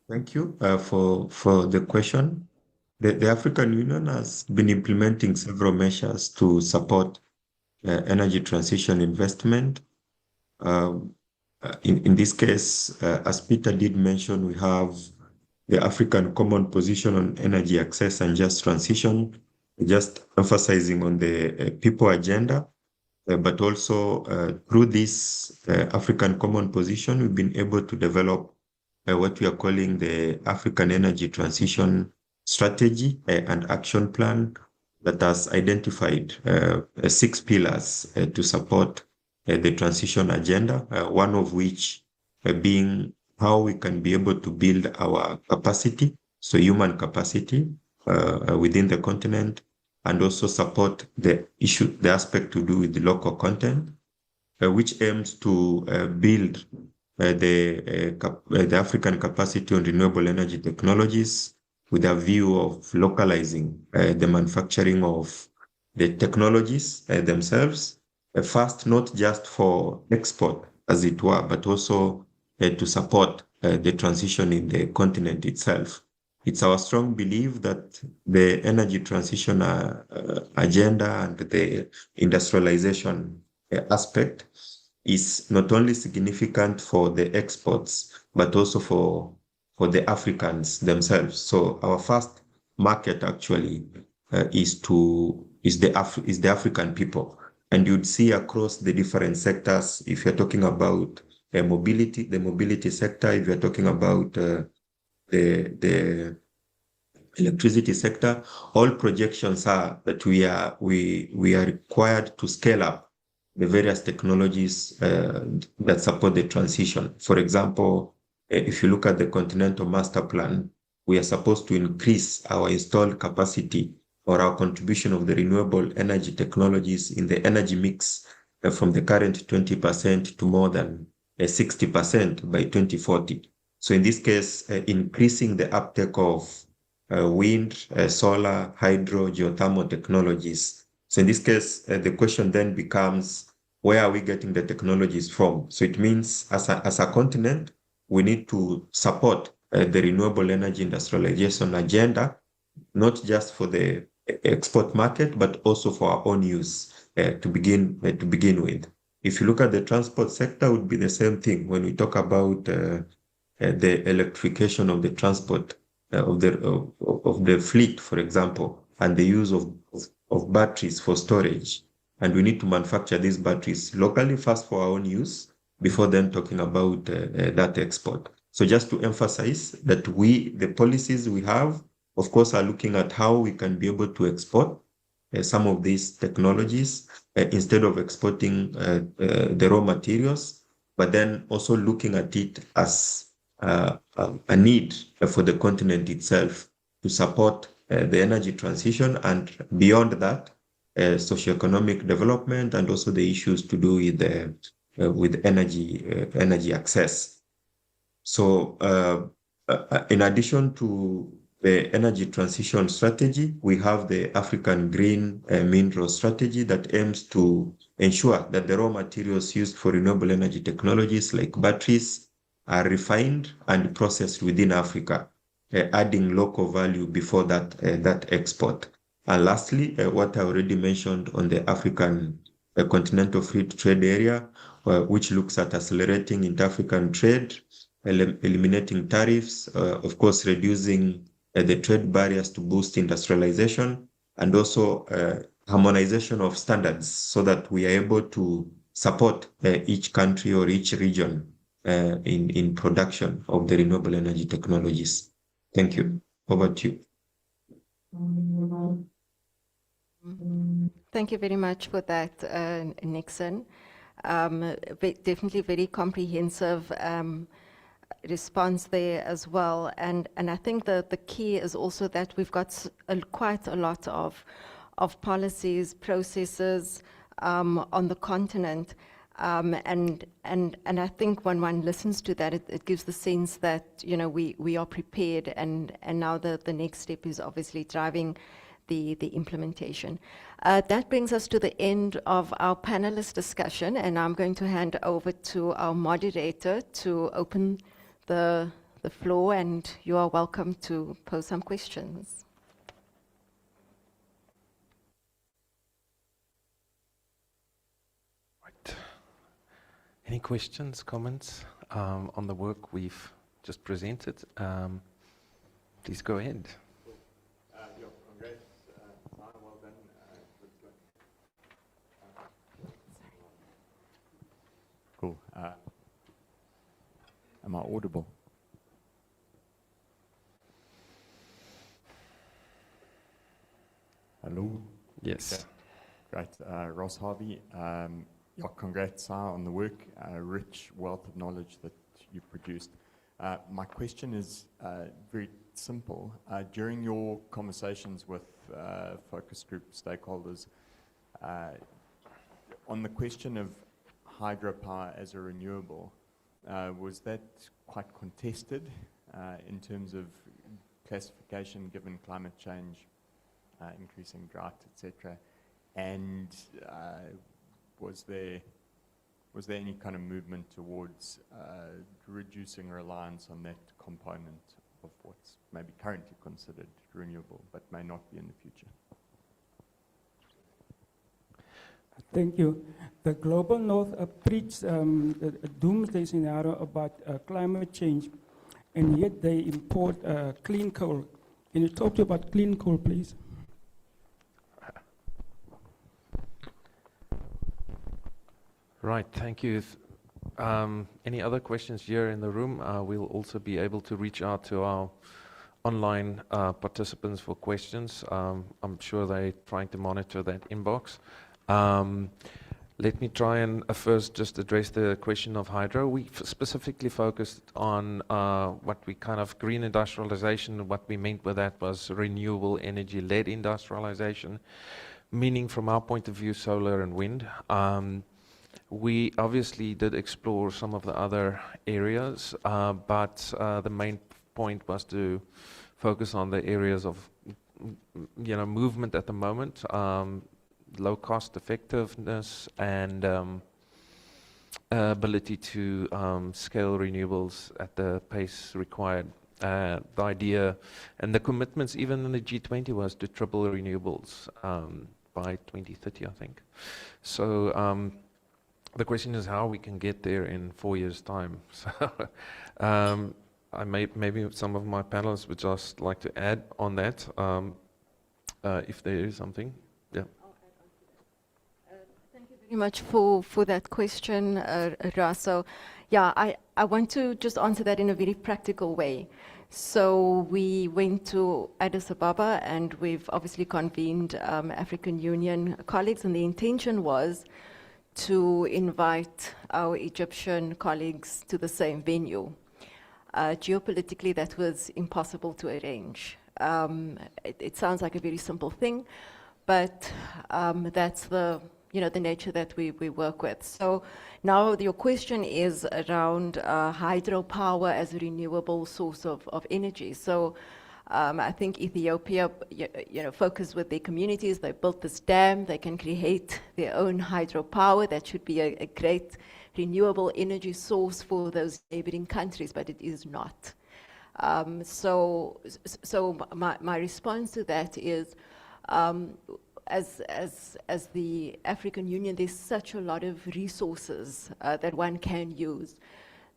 Thank you for the question. The African Union has been implementing several measures to support energy transition investment. In this case, as Peter did mention, we have the African Common Position on Energy Access and Just Transition, just emphasizing on the people agenda. But also through this African Common Position, we've been able to develop what we are calling the African Energy Transition Strategy and Action Plan that has identified 6 pillars to support the transition agenda, one of which being how we can be able to build our capacity, so human capacity within the continent, and also support the aspect to do with the local content, which aims to build the African capacity on renewable energy technologies with a view of localizing the manufacturing of the technologies themselves, first not just for export as it were, but also to support the transition in the continent itself. It's our strong belief that the energy transition agenda and the industrialization aspect is not only significant for the exports, but also for for the Africans themselves. So our first market actually is the African people. And you'd see across the different sectors, if you're talking about mobility, the mobility sector, if you're talking about the electricity sector, all projections are that we are required to scale up the various technologies that support the transition. For example, if you look at the Continental Master Plan, we are supposed to increase our installed capacity or our contribution of the renewable energy technologies in the energy mix from the current 20% to more than 60% by 2040. So in this case, increasing the uptake of wind, solar, hydro, geothermal technologies. So in this case, the question then becomes, where are we getting the technologies from? So it means as a continent, we need to support the renewable energy industrialization agenda, not just for the export market, but also for our own use to begin with. If you look at the transport sector, it would be the same thing. When we talk about the electrification of the transport of the fleet, for example, and the use of batteries for storage, and we need to manufacture these batteries locally first for our own use before then talking about that export. So just to emphasize that the policies we have, of course, are looking at how we can be able to export some of these technologies instead of exporting the raw materials, but then also looking at it as a need for the continent itself to support the energy transition, and beyond that, socioeconomic development, and also the issues to do with energy access. So in addition to the energy transition strategy, we have the African Green Mineral Strategy that aims to ensure that the raw materials used for renewable energy technologies like batteries are refined and processed within Africa, adding local value before that export. And lastly, what I already mentioned on the African Continental Free Trade Area, which looks at accelerating inter-African trade, eliminating tariffs, of course, reducing the trade barriers to boost industrialization, and also harmonization of standards so that we are able to support each country or each region in production of the renewable energy technologies. Thank you. Over to you. Thank you very much for that, Nixon. Definitely very comprehensive response there as well. And I think the key is also that we've got quite a lot of policies, processes on the continent. And I think when one listens to that, it gives the sense that, you know, we are prepared, and now the next step is obviously driving the implementation. That brings us to the end of our panelist discussion, and I'm going to hand over to our moderator to open the floor, and you are welcome to pose some questions. Right. Any questions, comments on the work we've just presented? Please go ahead. Congrats, well done. Cool. Am I audible? Hello? Yes. Okay. Great. Ross Harvey. Congrats on the work, rich wealth of knowledge that you've produced. My question is very simple. During your conversations with focus group stakeholders, on the question of hydropower as a renewable, was that quite contested in terms of classification given climate change, increasing drought, etc.? And was there any kind of movement towards reducing reliance on that component of what's maybe currently considered renewable but may not be in the future? Thank you. The Global North preached a doomsday scenario about climate change, and yet they import clean coal. Can you talk to about clean coal, please? Right, thank you. Any other questions here in the room? We'll also be able to reach out to our online participants for questions. I'm sure they're trying to monitor that inbox. Let me try and first just address the question of hydro. We specifically focused on what we kind of green industrialization. What we meant by that was renewable energy-led industrialization, meaning from our point of view, solar and wind. We obviously did explore some of the other areas, but the main point was to focus on the areas of movement at the moment, low cost effectiveness, and ability to scale renewables at the pace required. The idea and the commitments even in the G20 was to triple renewables by 2030, I think. So the question is how we can get there in 4 years' time. So maybe some of my panelists would just like to add on that, if there is something. Yeah. Thank you very much for that question, Ra. So, yeah, I want to just answer that in a very practical way. So we went to Addis Ababa, and we've obviously convened African Union colleagues, and the intention was to invite our Egyptian colleagues to the same venue. Geopolitically, that was impossible to arrange. It sounds like a very simple thing, but that's the nature that we work with. So now your question is around hydropower as a renewable source of energy. So I think Ethiopia, focused with their communities. They built this dam. They can create their own hydropower. That should be a great renewable energy source for those neighboring countries, but it is not. So my response to that is, as the African Union, there's such a lot of resources that one can use.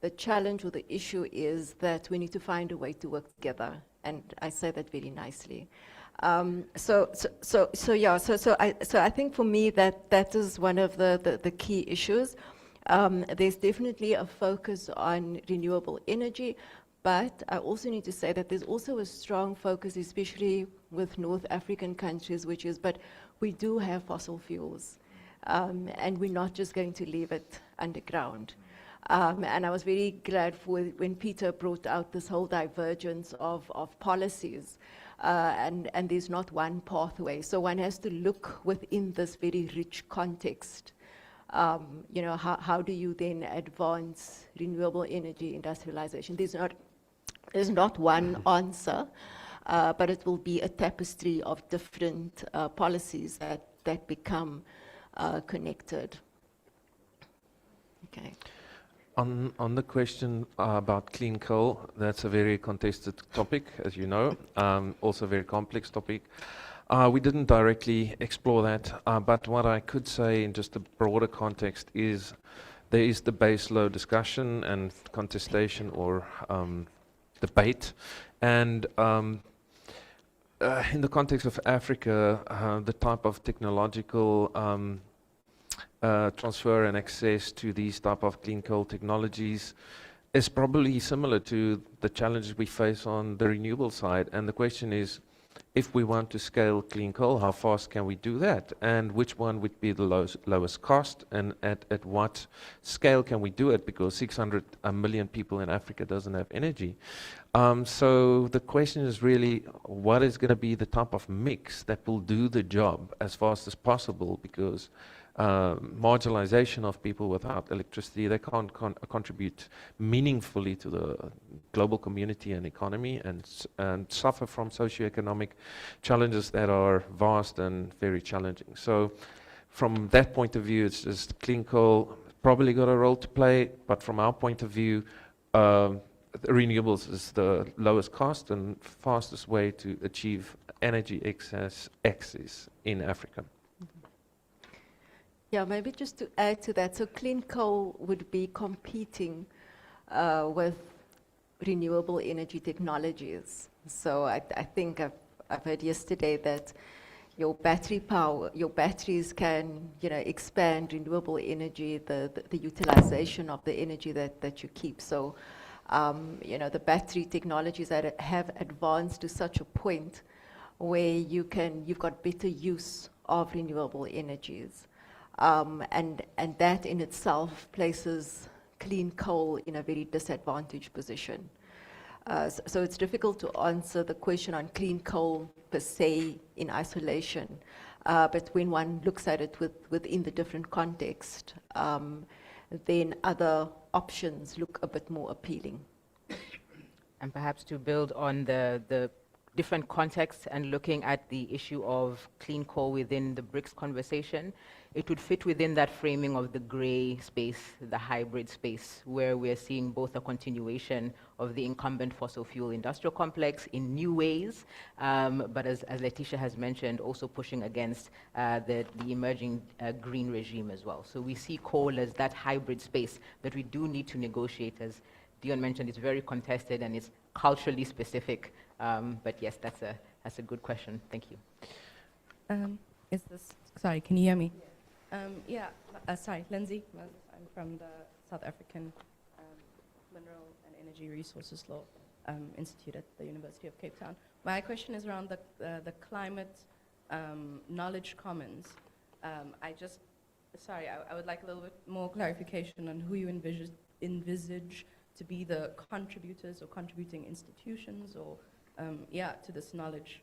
The challenge or the issue is that we need to find a way to work together, and I say that very nicely. So I think for me that is one of the key issues. There's definitely a focus on renewable energy, but I also need to say that there's also a strong focus, especially with North African countries, which is, but we do have fossil fuels, and we're not just going to leave it underground. And I was very glad for when Peter brought out this whole divergence of policies, and there's not one pathway. So one has to look within this very rich context. How do you then advance renewable energy industrialization? There's not one answer, but it will be a tapestry of different policies that become connected. Okay. On the question about clean coal, that's a very contested topic, as you know, also a very complex topic. We didn't directly explore that, but what I could say in just a broader context is there is the base load discussion and contestation or debate. And in the context of Africa, the type of technological transfer and access to these type of clean coal technologies is probably similar to the challenges we face on the renewable side. And the question is, if we want to scale clean coal, how fast can we do that? And which one would be the lowest cost? And at what scale can we do it? Because 600 million people in Africa doesn't have energy. So the question is really, what is going to be the type of mix that will do the job as fast as possible? Because marginalization of people without electricity, they can't contribute meaningfully to the global community and economy, and suffer from socioeconomic challenges that are vast and very challenging. So from that point of view, it's just clean coal probably got a role to play, but from our point of view, renewables is the lowest cost and fastest way to achieve energy access in Africa. Yeah, maybe just to add to that, so clean coal would be competing with renewable energy technologies. So I think I've heard yesterday that your batteries can, expand renewable energy, the utilization of the energy that you keep. So, the battery technologies that have advanced to such a point where you've got better use of renewable energies. And that in itself places clean coal in a very disadvantaged position. So it's difficult to answer the question on clean coal per se in isolation, but when one looks at it within the different context, then other options look a bit more appealing. And perhaps to build on the different contexts and looking at the issue of clean coal within the BRICS conversation, it would fit within that framing of the gray space, the hybrid space, where we're seeing both a continuation of the incumbent fossil fuel industrial complex in new ways, but as Letitia has mentioned, also pushing against the emerging green regime as well. So we see coal as that hybrid space that we do need to negotiate. As Deon mentioned, it's very contested and it's culturally specific. But yes, that's a good question. Thank you. Sorry, can you hear me? Sorry, Lindsay. I'm from the South African Mineral and Energy Resources Law Institute at the University of Cape Town. My question is around the climate knowledge commons. I would like a little bit more clarification on who you envisage to be the contributors or contributing institutions or to this knowledge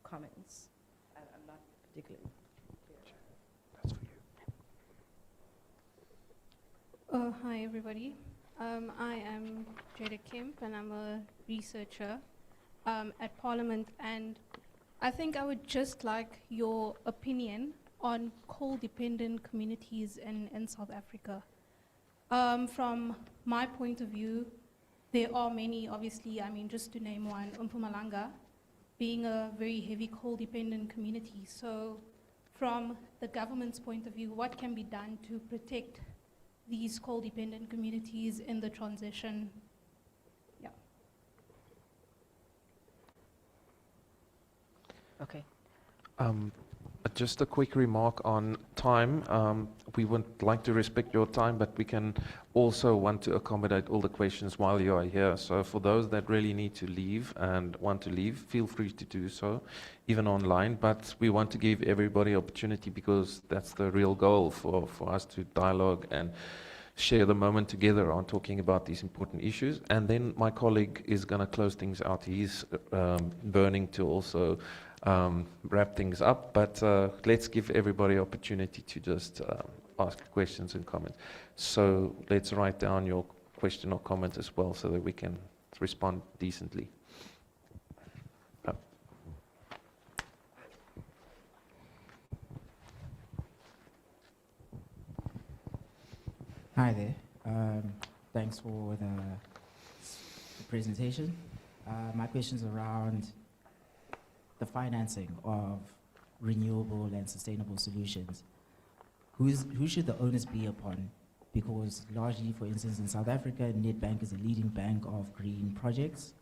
commons. I'm not particularly clear. That's for you. Hi, everybody. I am Jada Kemp, and I'm a researcher at Parliament. And I think I would just like your opinion on coal-dependent communities in South Africa. From my point of view, there are many, obviously, just to name one, Mpumalanga, being a very heavy coal-dependent community. So from the government's point of view, what can be done to protect these coal-dependent communities in the transition? Yeah. Okay. Just a quick remark on time. We would like to respect your time, but we can also want to accommodate all the questions while you are here. So for those that really need to leave and want to leave, feel free to do so, even online. But we want to give everybody opportunity because that's the real goal for us to dialogue and share the moment together on talking about these important issues. And then my colleague is going to close things out. He's burning to also wrap things up, but let's give everybody opportunity to just ask questions and comments. So let's write down your question or comment as well so that we can respond decently. Hi there. Thanks for the presentation. My question's around the financing of renewable and sustainable solutions. Who should the onus be upon? Because largely, for instance, in South Africa, Nedbank is a leading bank of green projects.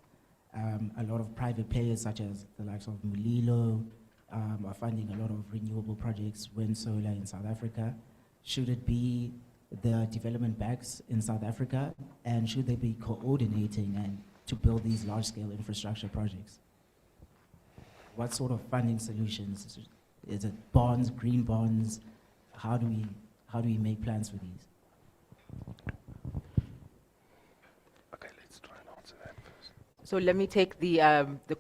A lot of private players, such as the likes of Mulilo, are funding a lot of renewable projects, wind, solar in South Africa. Should it be the development banks in South Africa, and should they be coordinating and to build these large-scale infrastructure projects? What sort of funding solutions? Is it bonds, green bonds? How do we make plans for these? Okay, let's try and answer that first. So let me take the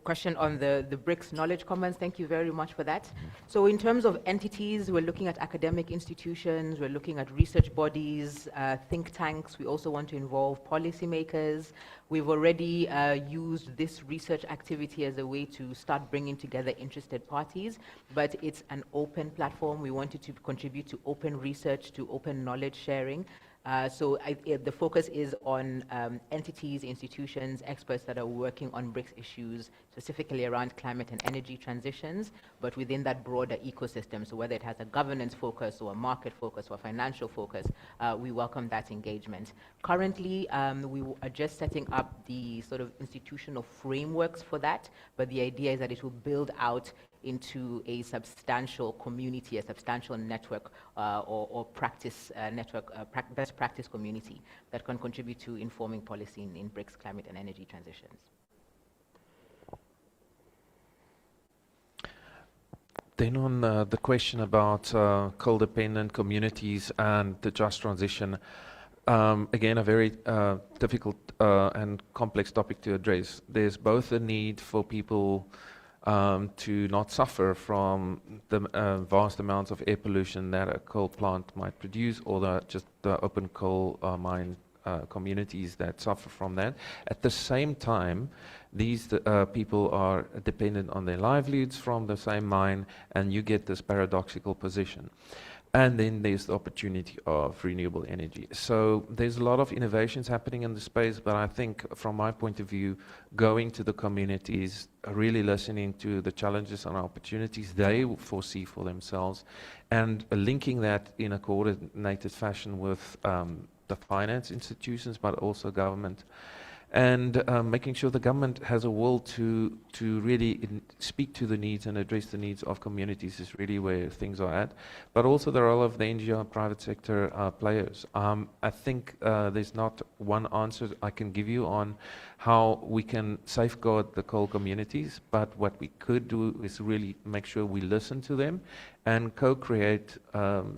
question on the BRICS knowledge commons. Thank you very much for that. So in terms of entities, we're looking at academic institutions, we're looking at research bodies, think tanks. We also want to involve policymakers. We've already used this research activity as a way to start bringing together interested parties, but it's an open platform. We wanted to contribute to open research, to open knowledge sharing. The focus is on entities, institutions, experts that are working on BRICS issues, specifically around climate and energy transitions, but within that broader ecosystem. So whether it has a governance focus or a market focus or financial focus, we welcome that engagement. Currently, we are just setting up the sort of institutional frameworks for that, but the idea is that it will build out into a substantial community, a substantial network or practice network, best practice community that can contribute to informing policy in BRICS climate and energy transitions. Then on the question about coal-dependent communities and the just transition, again, a very difficult and complex topic to address. There's both a need for people to not suffer from the vast amounts of air pollution that a coal plant might produce, or just the open coal mine communities that suffer from that. At the same time, these people are dependent on their livelihoods from the same mine, and you get this paradoxical position. And then there's the opportunity of renewable energy. So there's a lot of innovations happening in the space, but I think from my point of view, going to the communities, really listening to the challenges and opportunities they foresee for themselves, and linking that in a coordinated fashion with the finance institutions, but also government. And making sure the government has a will to really speak to the needs and address the needs of communities is really where things are at. But also the role of the NGO and private sector players. I think there's not one answer I can give you on how we can safeguard the coal communities, but what we could do is really make sure we listen to them and co-create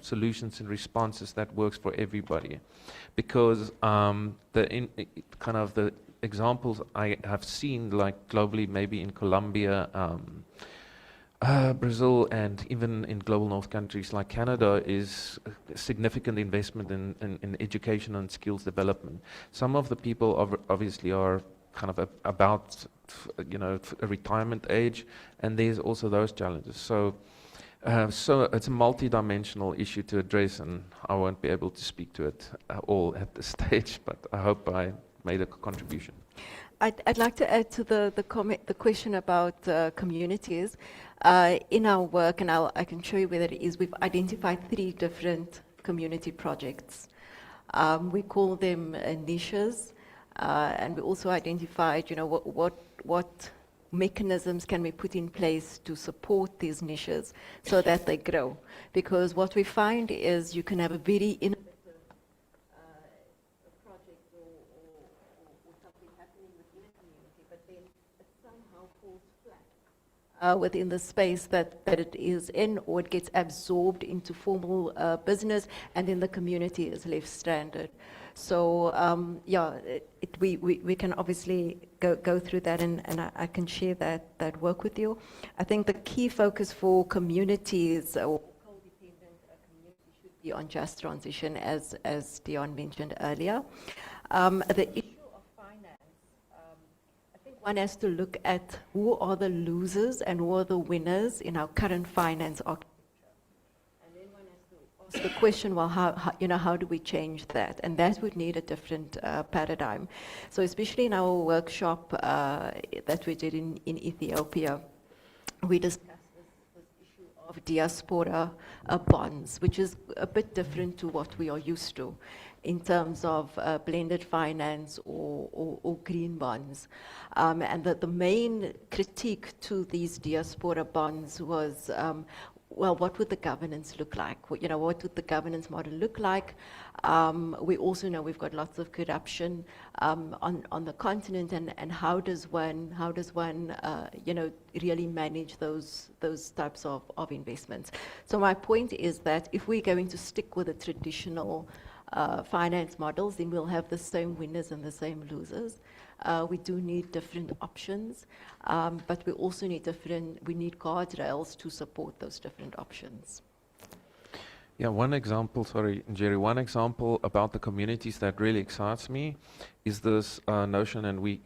solutions and responses that works for everybody. Because the examples I have seen, like globally, maybe in Colombia, Brazil, and even in global north countries like Canada, is a significant investment in education and skills development. Some of the people obviously are kind of about a retirement age, and there's also those challenges. So it's a multi-dimensional issue to address, and I won't be able to speak to it all at this stage, but I hope I made a contribution. I'd like to add to the question about communities. In our work, and I can show you where it is, we've identified 3 different community projects. We call them niches, and we also identified, what mechanisms can we put in place to support these niches so that they grow. Because what we find is you can have a very innovative project or something happening within a community, but then it somehow falls flat within the space that it is in, or it gets absorbed into formal business, and then the community is left stranded. So we can obviously go through that, and I can share that work with you. I think the key focus for communities or coal-dependent communities should be on just transition, as Deon mentioned earlier. The issue of finance, I think one has to look at who are the losers and who are the winners in our current finance architecture. The question, well, how do we change that? And that would need a different paradigm. So especially in our workshop that we did in Ethiopia, we discussed this issue of diaspora bonds, which is a bit different to what we are used to in terms of blended finance or green bonds. And the main critique to these diaspora bonds was, well, what would the governance look like? What would the governance model look like? We also know we've got lots of corruption on the continent, and how does one really manage those types of investments? So my point is that if we're going to stick with the traditional finance models, then we'll have the same winners and the same losers. We do need different options, but we also need guardrails to support those different options. Yeah, one example, sorry, Jerry, one example about the communities that really excites me is this notion, and we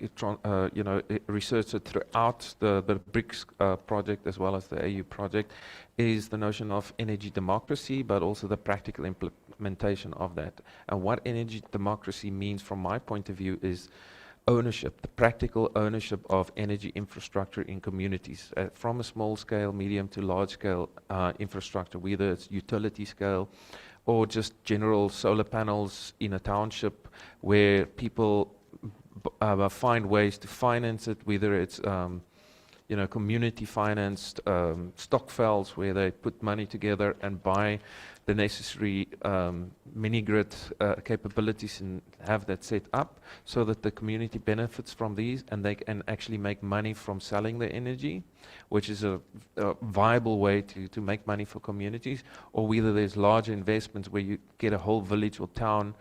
researched it throughout the BRICS project as well as the AU project, is the notion of energy democracy, but also the practical implementation of that. And what energy democracy means from my point of view is ownership, the practical ownership of energy infrastructure in communities, from a small scale, medium to large scale infrastructure, whether it's utility scale or just general solar panels in a township where people find ways to finance it, whether it's community financed stockfels where they put money together and buy the necessary mini grid capabilities and have that set up so that the community benefits from these and they can actually make money from selling the energy, which is a viable way to make money for communities, or whether there's larger investments where you get a whole village or town.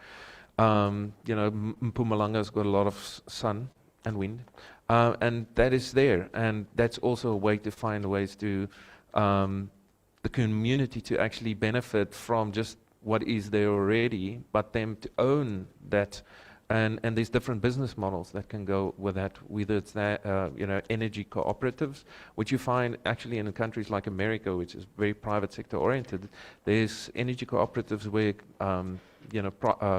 Mpumalanga's got a lot of sun and wind, and that is there, and that's also a way to find ways to the community to actually benefit from just what is there already, but them to own that, and there's different business models that can go with that, whether it's that, energy cooperatives, which you find actually in countries like America, which is very private sector oriented. There's energy cooperatives where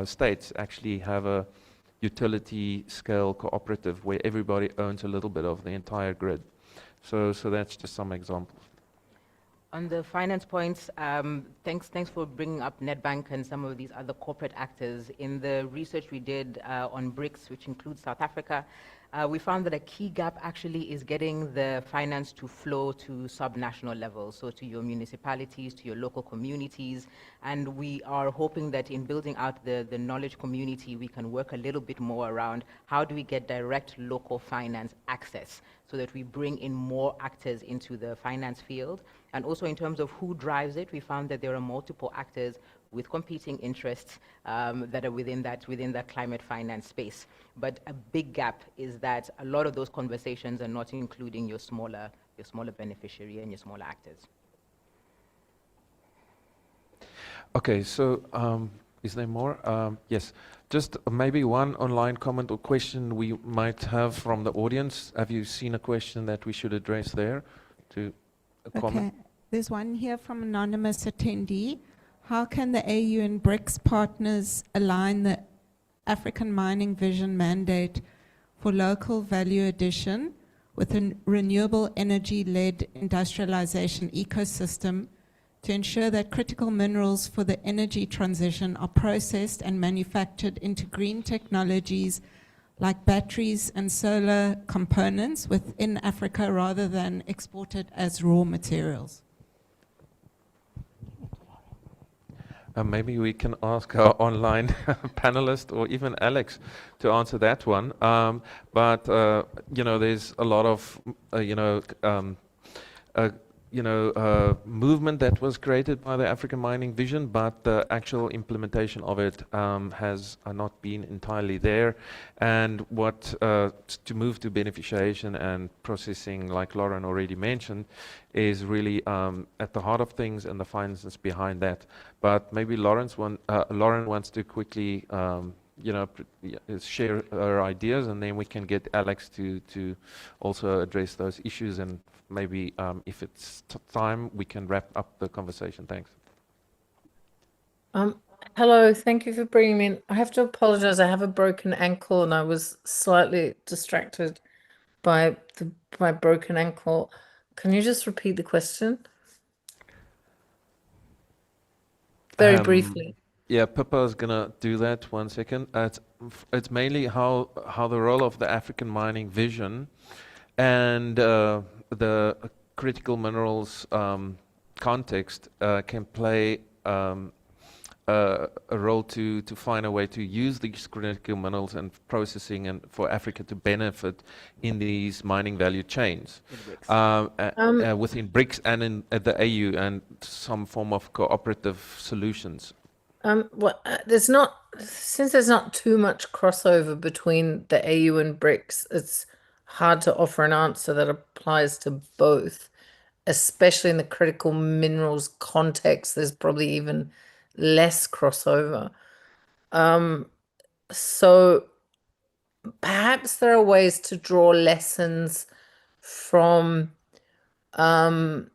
states actually have a utility scale cooperative where everybody owns a little bit of the entire grid. So that's just some examples. On the finance points, thanks for bringing up Nedbank and some of these other corporate actors. In the research we did on BRICS, which includes South Africa, we found that a key gap actually is getting the finance to flow to subnational levels, so to your municipalities, to your local communities, and we are hoping that in building out the knowledge community, we can work a little bit more around how do we get direct local finance access so that we bring in more actors into the finance field. And also in terms of who drives it, we found that there are multiple actors with competing interests that are within that climate finance space. But a big gap is that a lot of those conversations are not including your smaller beneficiary and your smaller actors. Okay, so is there more? Yes, just maybe one online comment or question we might have from the audience. Have you seen a question that we should address there to a comment? There's one here from anonymous attendee. How can the AU and BRICS partners align the African mining vision mandate for local value addition with a renewable energy-led industrialization ecosystem to ensure that critical minerals for the energy transition are processed and manufactured into green technologies like batteries and solar components within Africa rather than exported as raw materials? Maybe we can ask our online panelist or even Alex to answer that one. There's a lot of movement that was created by the African Mining Vision, but the actual implementation of it has not been entirely there. And to move to beneficiation and processing, like Lauren already mentioned, is really at the heart of things and the finances behind that. But maybe Lauren wants to quickly share her ideas, and then we can get Alex to also address those issues, and maybe if it's time, we can wrap up the conversation. Thanks. Hello, thank you for bringing me in. I have to apologize. I have a broken ankle, and I was slightly distracted by my broken ankle. Can you just repeat the question? Very briefly. Yeah, Pippa is gonna do that. 1 second. It's mainly how the role of the African Mining Vision and the critical minerals context can play a role to find a way to use these critical minerals and processing and for Africa to benefit in these mining value chains within BRICS and in the AU, and some form of cooperative solutions. Since there's not too much crossover between the AU and BRICS, it's hard to offer an answer that applies to both. especially in the critical minerals context, there's probably even less crossover. So perhaps there are ways to draw lessons from, I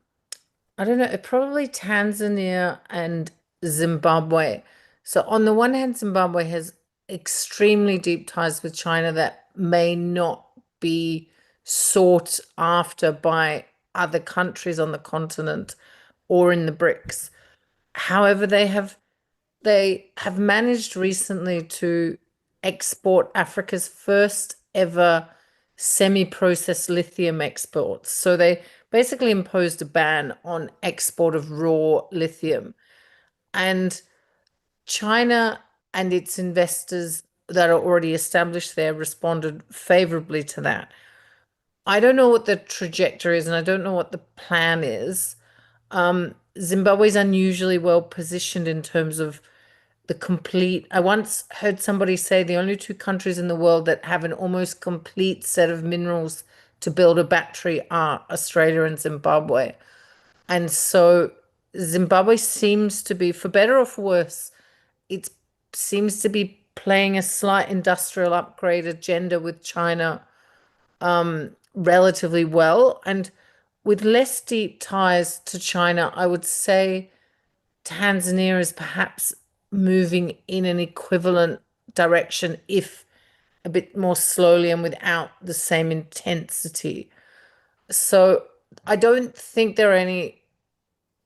don't know, probably Tanzania and Zimbabwe. So on the one hand, Zimbabwe has extremely deep ties with China that may not be sought after by other countries on the continent or in the BRICS. However, they have managed recently to export Africa's first ever semi-processed lithium exports. So they basically imposed a ban on export of raw lithium. And China and its investors that are already established there responded favorably to that. I don't know what the trajectory is, and I don't know what the plan is. Zimbabwe is unusually well positioned in terms of the complete. I once heard somebody say the only two countries in the world that have an almost complete set of minerals to build a battery are Australia and Zimbabwe. And so Zimbabwe seems to be, for better or for worse, it seems to be playing a slight industrial upgrade agenda with China relatively well. And with less deep ties to China, I would say Tanzania is perhaps moving in an equivalent direction, if a bit more slowly and without the same intensity. So I don't think there are any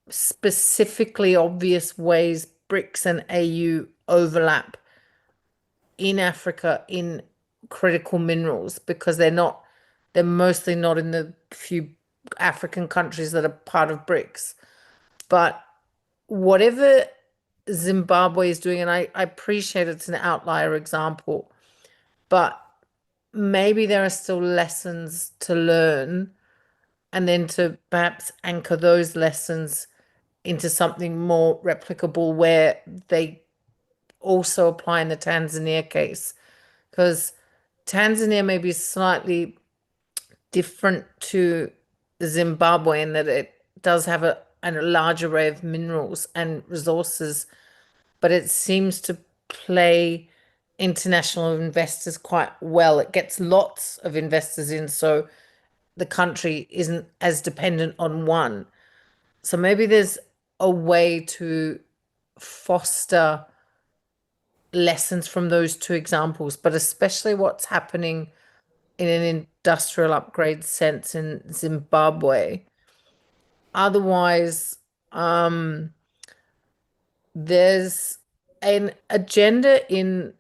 specifically obvious ways BRICS and AU overlap in Africa in critical minerals, because they're mostly not in the few African countries that are part of BRICS. But whatever Zimbabwe is doing, and I appreciate it's an outlier example, but maybe there are still lessons to learn, and then to perhaps anchor those lessons into something more replicable where they also apply in the Tanzania case. Because Tanzania may be slightly different to Zimbabwe in that it does have a large array of minerals and resources, but it seems to play international investors quite well. It gets lots of investors in, so the country isn't as dependent on one. So maybe there's a way to foster lessons from those two examples, but especially what's happening in an industrial upgrade sense in Zimbabwe. Otherwise, there's an agenda in.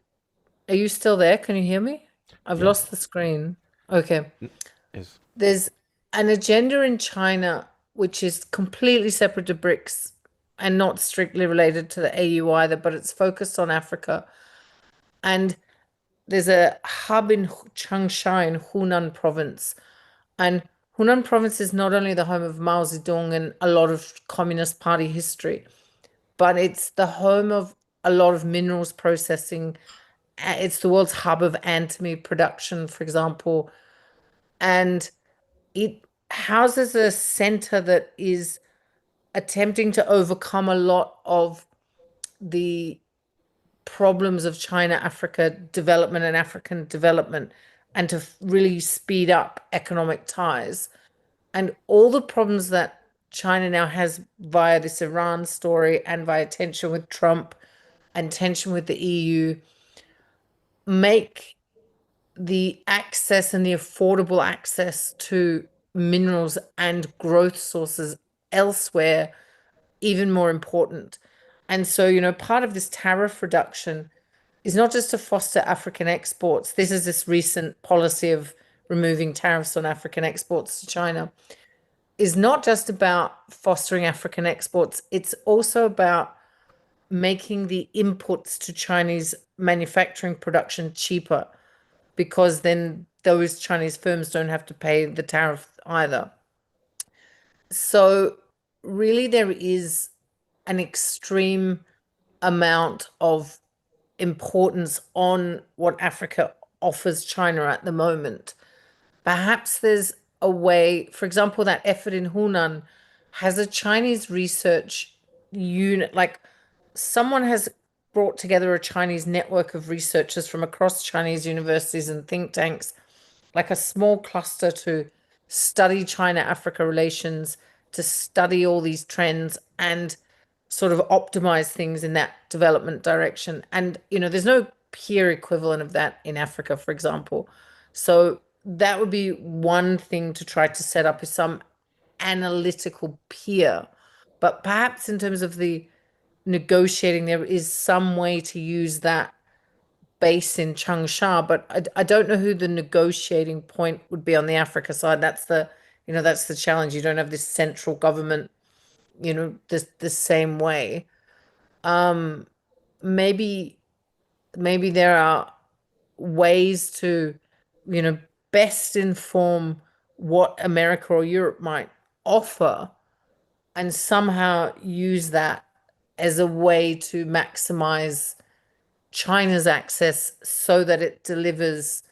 Are you still there? Can you hear me? I've lost the screen. Okay. Yes. There's an agenda in China which is completely separate to BRICS and not strictly related to the AU either, but it's focused on Africa. And there's a hub in Changsha in Hunan province. And Hunan province is not only the home of Mao Zedong and a lot of Communist Party history, but it's the home of a lot of minerals processing. It's the world's hub of antimony production, for example. And it houses a center that is attempting to overcome a lot of the problems of China-Africa development and African development, and to really speed up economic ties. And all the problems that China now has via this Iran story and via tension with Trump and tension with the EU make the access and the affordable access to minerals and growth sources elsewhere even more important. And so, part of this tariff reduction is not just to foster African exports. This is this recent policy of removing tariffs on African exports to China, is not just about fostering African exports. It's also about making the inputs to Chinese manufacturing production cheaper, because then those Chinese firms don't have to pay the tariff either. So really there is an extreme amount of importance on what Africa offers China at the moment. Perhaps there's a way, for example, that effort in Hunan has a Chinese research unit, like someone has brought together a Chinese network of researchers from across Chinese universities and think tanks, like a small cluster to study China-Africa relations, to study all these trends and sort of optimize things in that development direction. And, there's no peer equivalent of that in Africa, for example. So that would be one thing to try to set up, is some analytical peer. But perhaps in terms of the negotiating, there is some way to use that base in Changsha, but I don't know who the negotiating point would be on the Africa side. That's the challenge. You don't have this central government, the same way. Maybe there are ways to, best inform what America or Europe might offer and somehow use that as a way to maximize China's access so that it delivers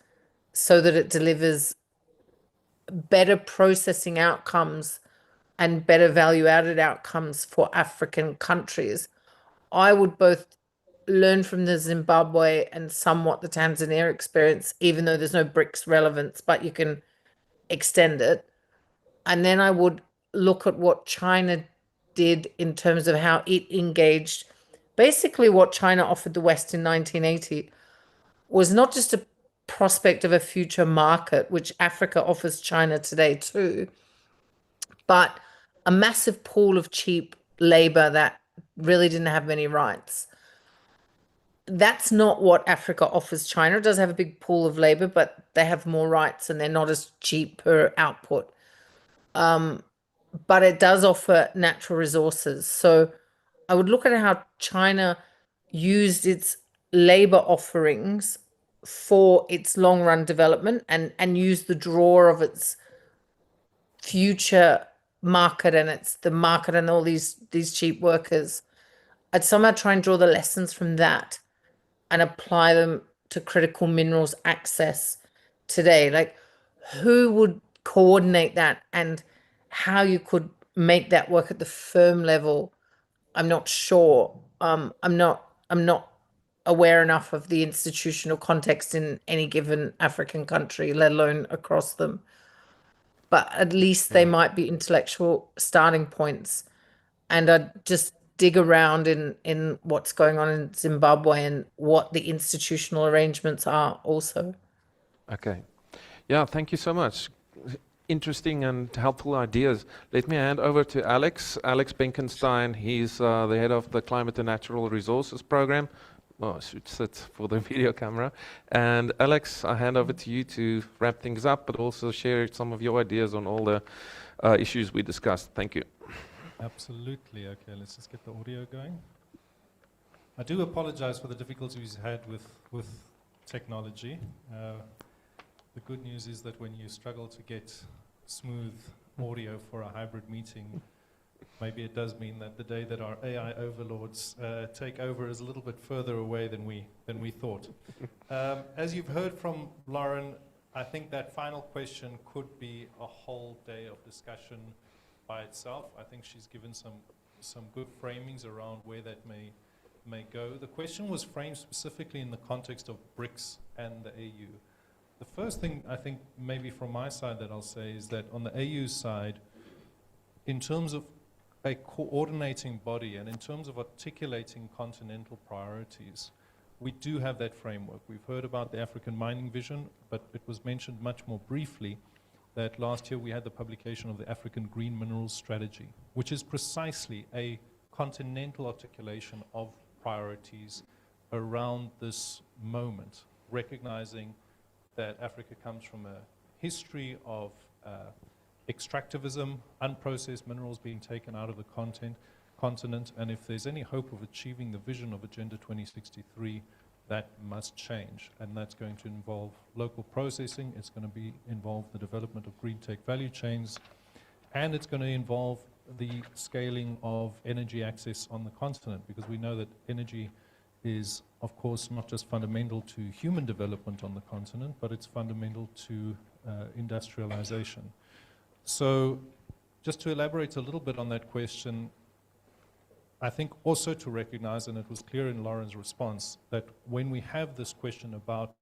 better processing outcomes and better value added outcomes for African countries. I would both learn from the Zimbabwe and somewhat the Tanzania experience, even though there's no BRICS relevance, but you can extend it. And then I would look at what China did in terms of how it engaged. Basically, what China offered the West in 1980 was not just a prospect of a future market, which Africa offers China today too, but a massive pool of cheap labor that really didn't have many rights. That's not what Africa offers China. It does have a big pool of labor, but they have more rights and they're not as cheap per output. But it does offer natural resources. So I would look at how China used its labor offerings for its long run development and use the draw of its future market, and it's the market and all these cheap workers. I'd somehow try and draw the lessons from that and apply them to critical minerals access today. Like, who would coordinate that and how you could make that work at the firm level? I'm not sure. I'm not aware enough of the institutional context in any given African country, let alone across them. But at least they might be intellectual starting points. And I'd just dig around in what's going on in Zimbabwe and what the institutional arrangements are also. Okay. Yeah, thank you so much. Interesting and helpful ideas. Let me hand over to Alex Benkenstein. He's the head of the Climate and Natural Resources Program. Oh, I should sit for the video camera. And Alex, I hand over to you to wrap things up, but also share some of your ideas on all the issues we discussed. Thank you. Absolutely. Okay, let's just get the audio going. I do apologize for the difficulties we had with technology. The good news is that when you struggle to get smooth audio for a hybrid meeting, maybe it does mean that the day that our AI overlords take over is a little bit further away than we thought. As you've heard from Lauren, I think that final question could be a whole day of discussion by itself. I think she's given some good framings around where that may go. The question was framed specifically in the context of BRICS and the AU. The first thing I think maybe from my side that I'll say is that on the AU side, in terms of a coordinating body and in terms of articulating continental priorities, we do have that framework. We've heard about the African mining vision, but it was mentioned much more briefly that last year we had the publication of the African Green Minerals Strategy, which is precisely a continental articulation of priorities around this moment, recognizing that Africa comes from a history of extractivism, unprocessed minerals being taken out of the continent, and if there's any hope of achieving the vision of Agenda 2063, that must change, and that's going to involve local processing, it's going to involve the development of green tech value chains, and it's going to involve the scaling of energy access on the continent, because we know that energy is, of course, not just fundamental to human development on the continent, but it's fundamental to industrialization. So just to elaborate a little bit on that question, I think also to recognize, and it was clear in Lauren's response, that when we have this question about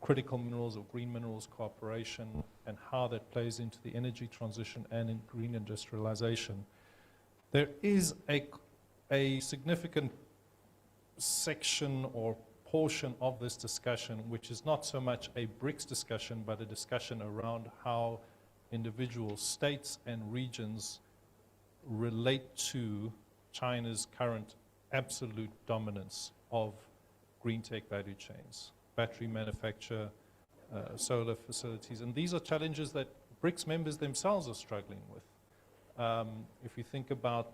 critical minerals or green minerals cooperation and how that plays into the energy transition and in green industrialization, there is a significant section or portion of this discussion which is not so much a BRICS discussion, but a discussion around how individual states and regions relate to China's current absolute dominance of green tech value chains, battery manufacture, solar facilities. And these are challenges that BRICS members themselves are struggling with. If you think about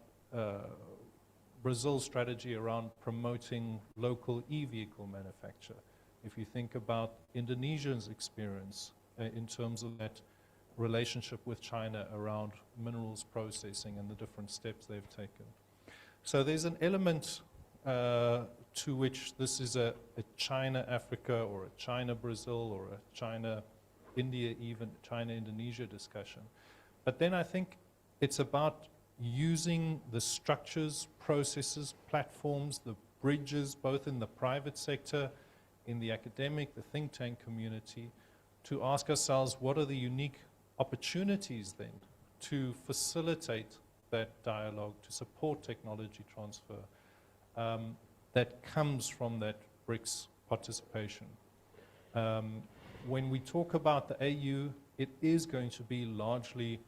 Brazil's strategy around promoting local e-vehicle manufacture, if you think about Indonesia's experience in terms of that relationship with China around minerals processing and the different steps they've taken. So there's an element to which this is a China-Africa or a China-Brazil or a China-India, even China-Indonesia discussion. But then I think it's about using the structures, processes, platforms, the bridges, both in the private sector, in the academic, the think tank community, to ask ourselves what are the unique opportunities then to facilitate that dialogue, to support technology transfer that comes from that BRICS participation. When we talk about the AU, it is going to be largely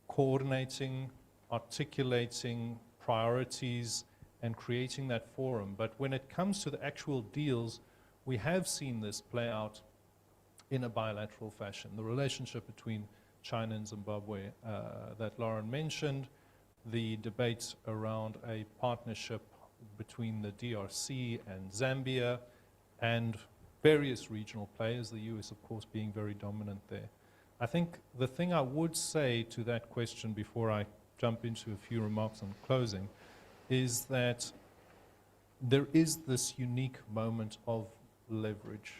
coordinating, articulating priorities, and creating that forum. But when it comes to the actual deals, we have seen this play out in a bilateral fashion. The relationship between China and Zimbabwe that Lauren mentioned, the debate around a partnership between the DRC and Zambia, and various regional players, the US of course being very dominant there. I think the thing I would say to that question before I jump into a few remarks on closing is that there is this unique moment of leverage.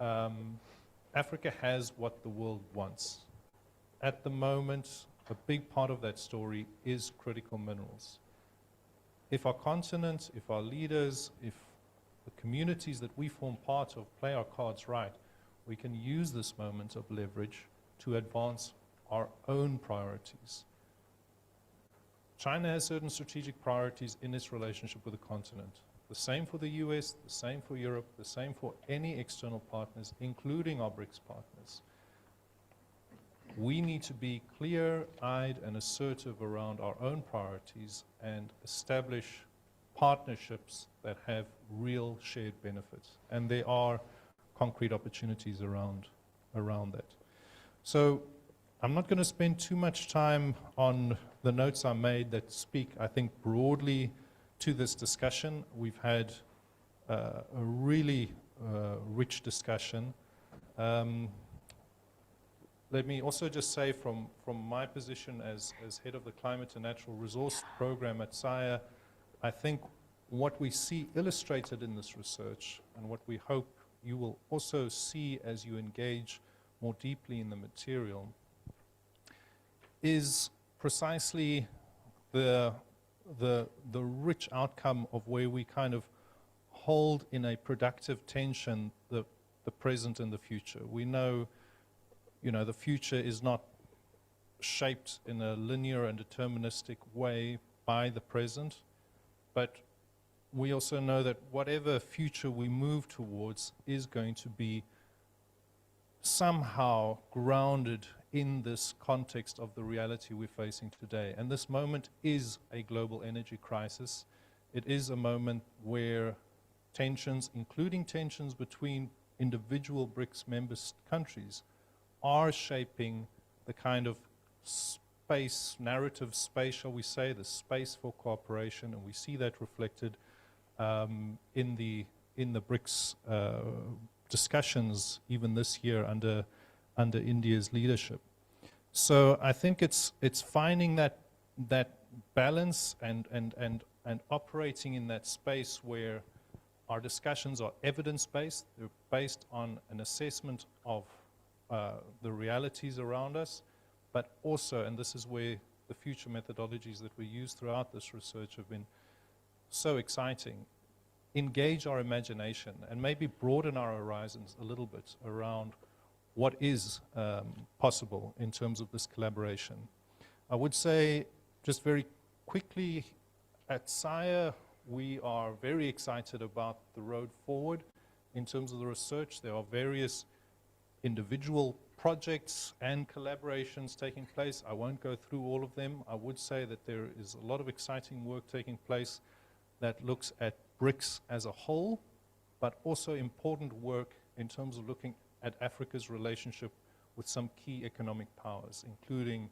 Africa has what the world wants. At the moment, a big part of that story is critical minerals. If our continent, if our leaders, if the communities that we form part of play our cards right, we can use this moment of leverage to advance our own priorities. China has certain strategic priorities in its relationship with the continent. The same for the US, the same for Europe, the same for any external partners, including our BRICS partners. We need to be clear-eyed and assertive around our own priorities and establish partnerships that have real shared benefits. And there are concrete opportunities around that. So I'm not going to spend too much time on the notes I made that speak, I think, broadly to this discussion. We've had a really rich discussion. Let me also just say from my position as head of the Climate and Natural Resource Program at SAIIA, I think what we see illustrated in this research and what we hope you will also see as you engage more deeply in the material is precisely the rich outcome of where we kind of hold in a productive tension the present and the future. We know, the future is not shaped in a linear and deterministic way by the present, but we also know that whatever future we move towards is going to be somehow grounded in this context of the reality we're facing today. And this moment is a global energy crisis. It is a moment where tensions, including tensions between individual BRICS member countries, are shaping the kind of space, narrative space, shall we say, the space for cooperation, and we see that reflected in the BRICS discussions even this year under India's leadership. So I think it's finding that balance and operating in that space where our discussions are evidence-based, they're based on an assessment of the realities around us, but also, and this is where the future methodologies that we use throughout this research have been so exciting, engage our imagination and maybe broaden our horizons a little bit around what is possible in terms of this collaboration. I would say, just very quickly, at SAIIA, we are very excited about the road forward in terms of the research. There are various individual projects and collaborations taking place. I won't go through all of them. I would say that there is a lot of exciting work taking place that looks at BRICS as a whole, but also important work in terms of looking at Africa's relationship with some key economic powers, including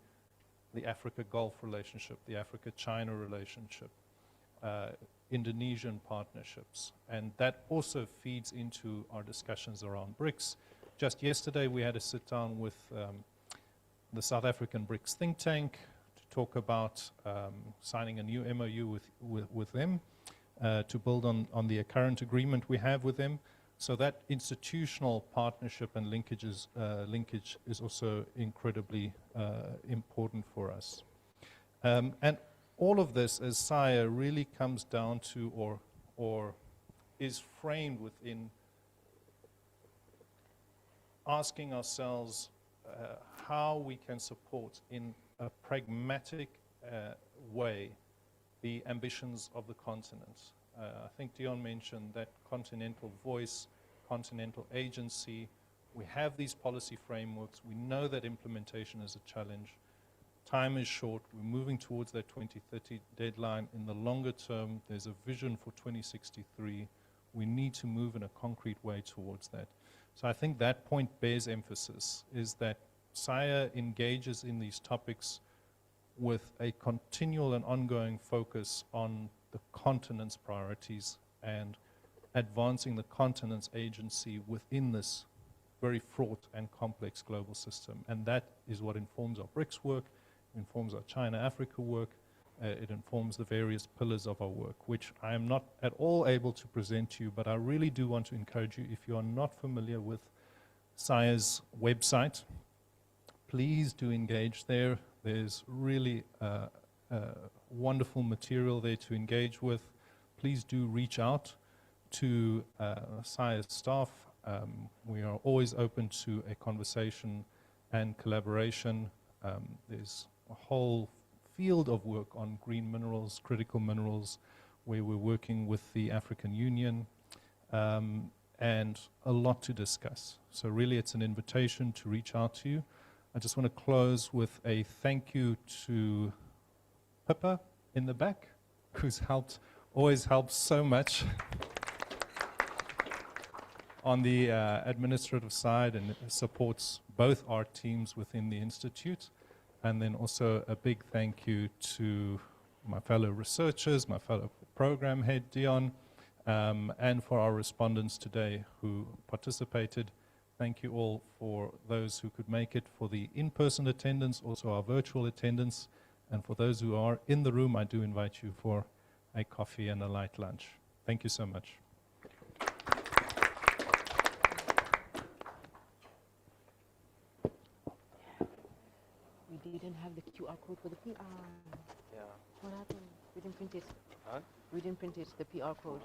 the Africa-Gulf relationship, the Africa-China relationship, Indonesian partnerships. And that also feeds into our discussions around BRICS. Just yesterday, we had a sit-down with the South African BRICS think tank to talk about signing a new MOU with them to build on the current agreement we have with them. So that institutional partnership and linkage is also incredibly important for us. And all of this, as SAIIA, really comes down to or is framed within asking ourselves how we can support in a pragmatic way the ambitions of the continent. I think Deon mentioned that continental voice, continental agency. We have these policy frameworks. We know that implementation is a challenge. Time is short. We're moving towards that 2030 deadline. In the longer term, there's a vision for 2063. We need to move in a concrete way towards that. So I think that point bears emphasis, is that SAIIA engages in these topics with a continual and ongoing focus on the continent's priorities and advancing the continent's agency within this very fraught and complex global system. And that is what informs our BRICS work, informs our China-Africa work, it informs the various pillars of our work, which I am not at all able to present to you, but I really do want to encourage you, if you are not familiar with SAIIA's website, please do engage there. There's really wonderful material there to engage with. Please do reach out to SAIIA's staff. We are always open to a conversation and collaboration. There's a whole field of work on green minerals, critical minerals, where we're working with the African Union, and a lot to discuss. So really it's an invitation to reach out to you. I just want to close with a thank you to Pippa in the back, who's always helped so much on the administrative side and supports both our teams within the Institute. And then also a big thank you to my fellow researchers, my fellow program head, Deon, and for our respondents today who participated. Thank you all for those who could make it, for the in-person attendance, also our virtual attendance. And for those who are in the room, I do invite you for a coffee and a light lunch. Thank you so much. We didn't have the QR code for the PR. Yeah. What happened? We didn't print it. Huh? We didn't print it, the PR code.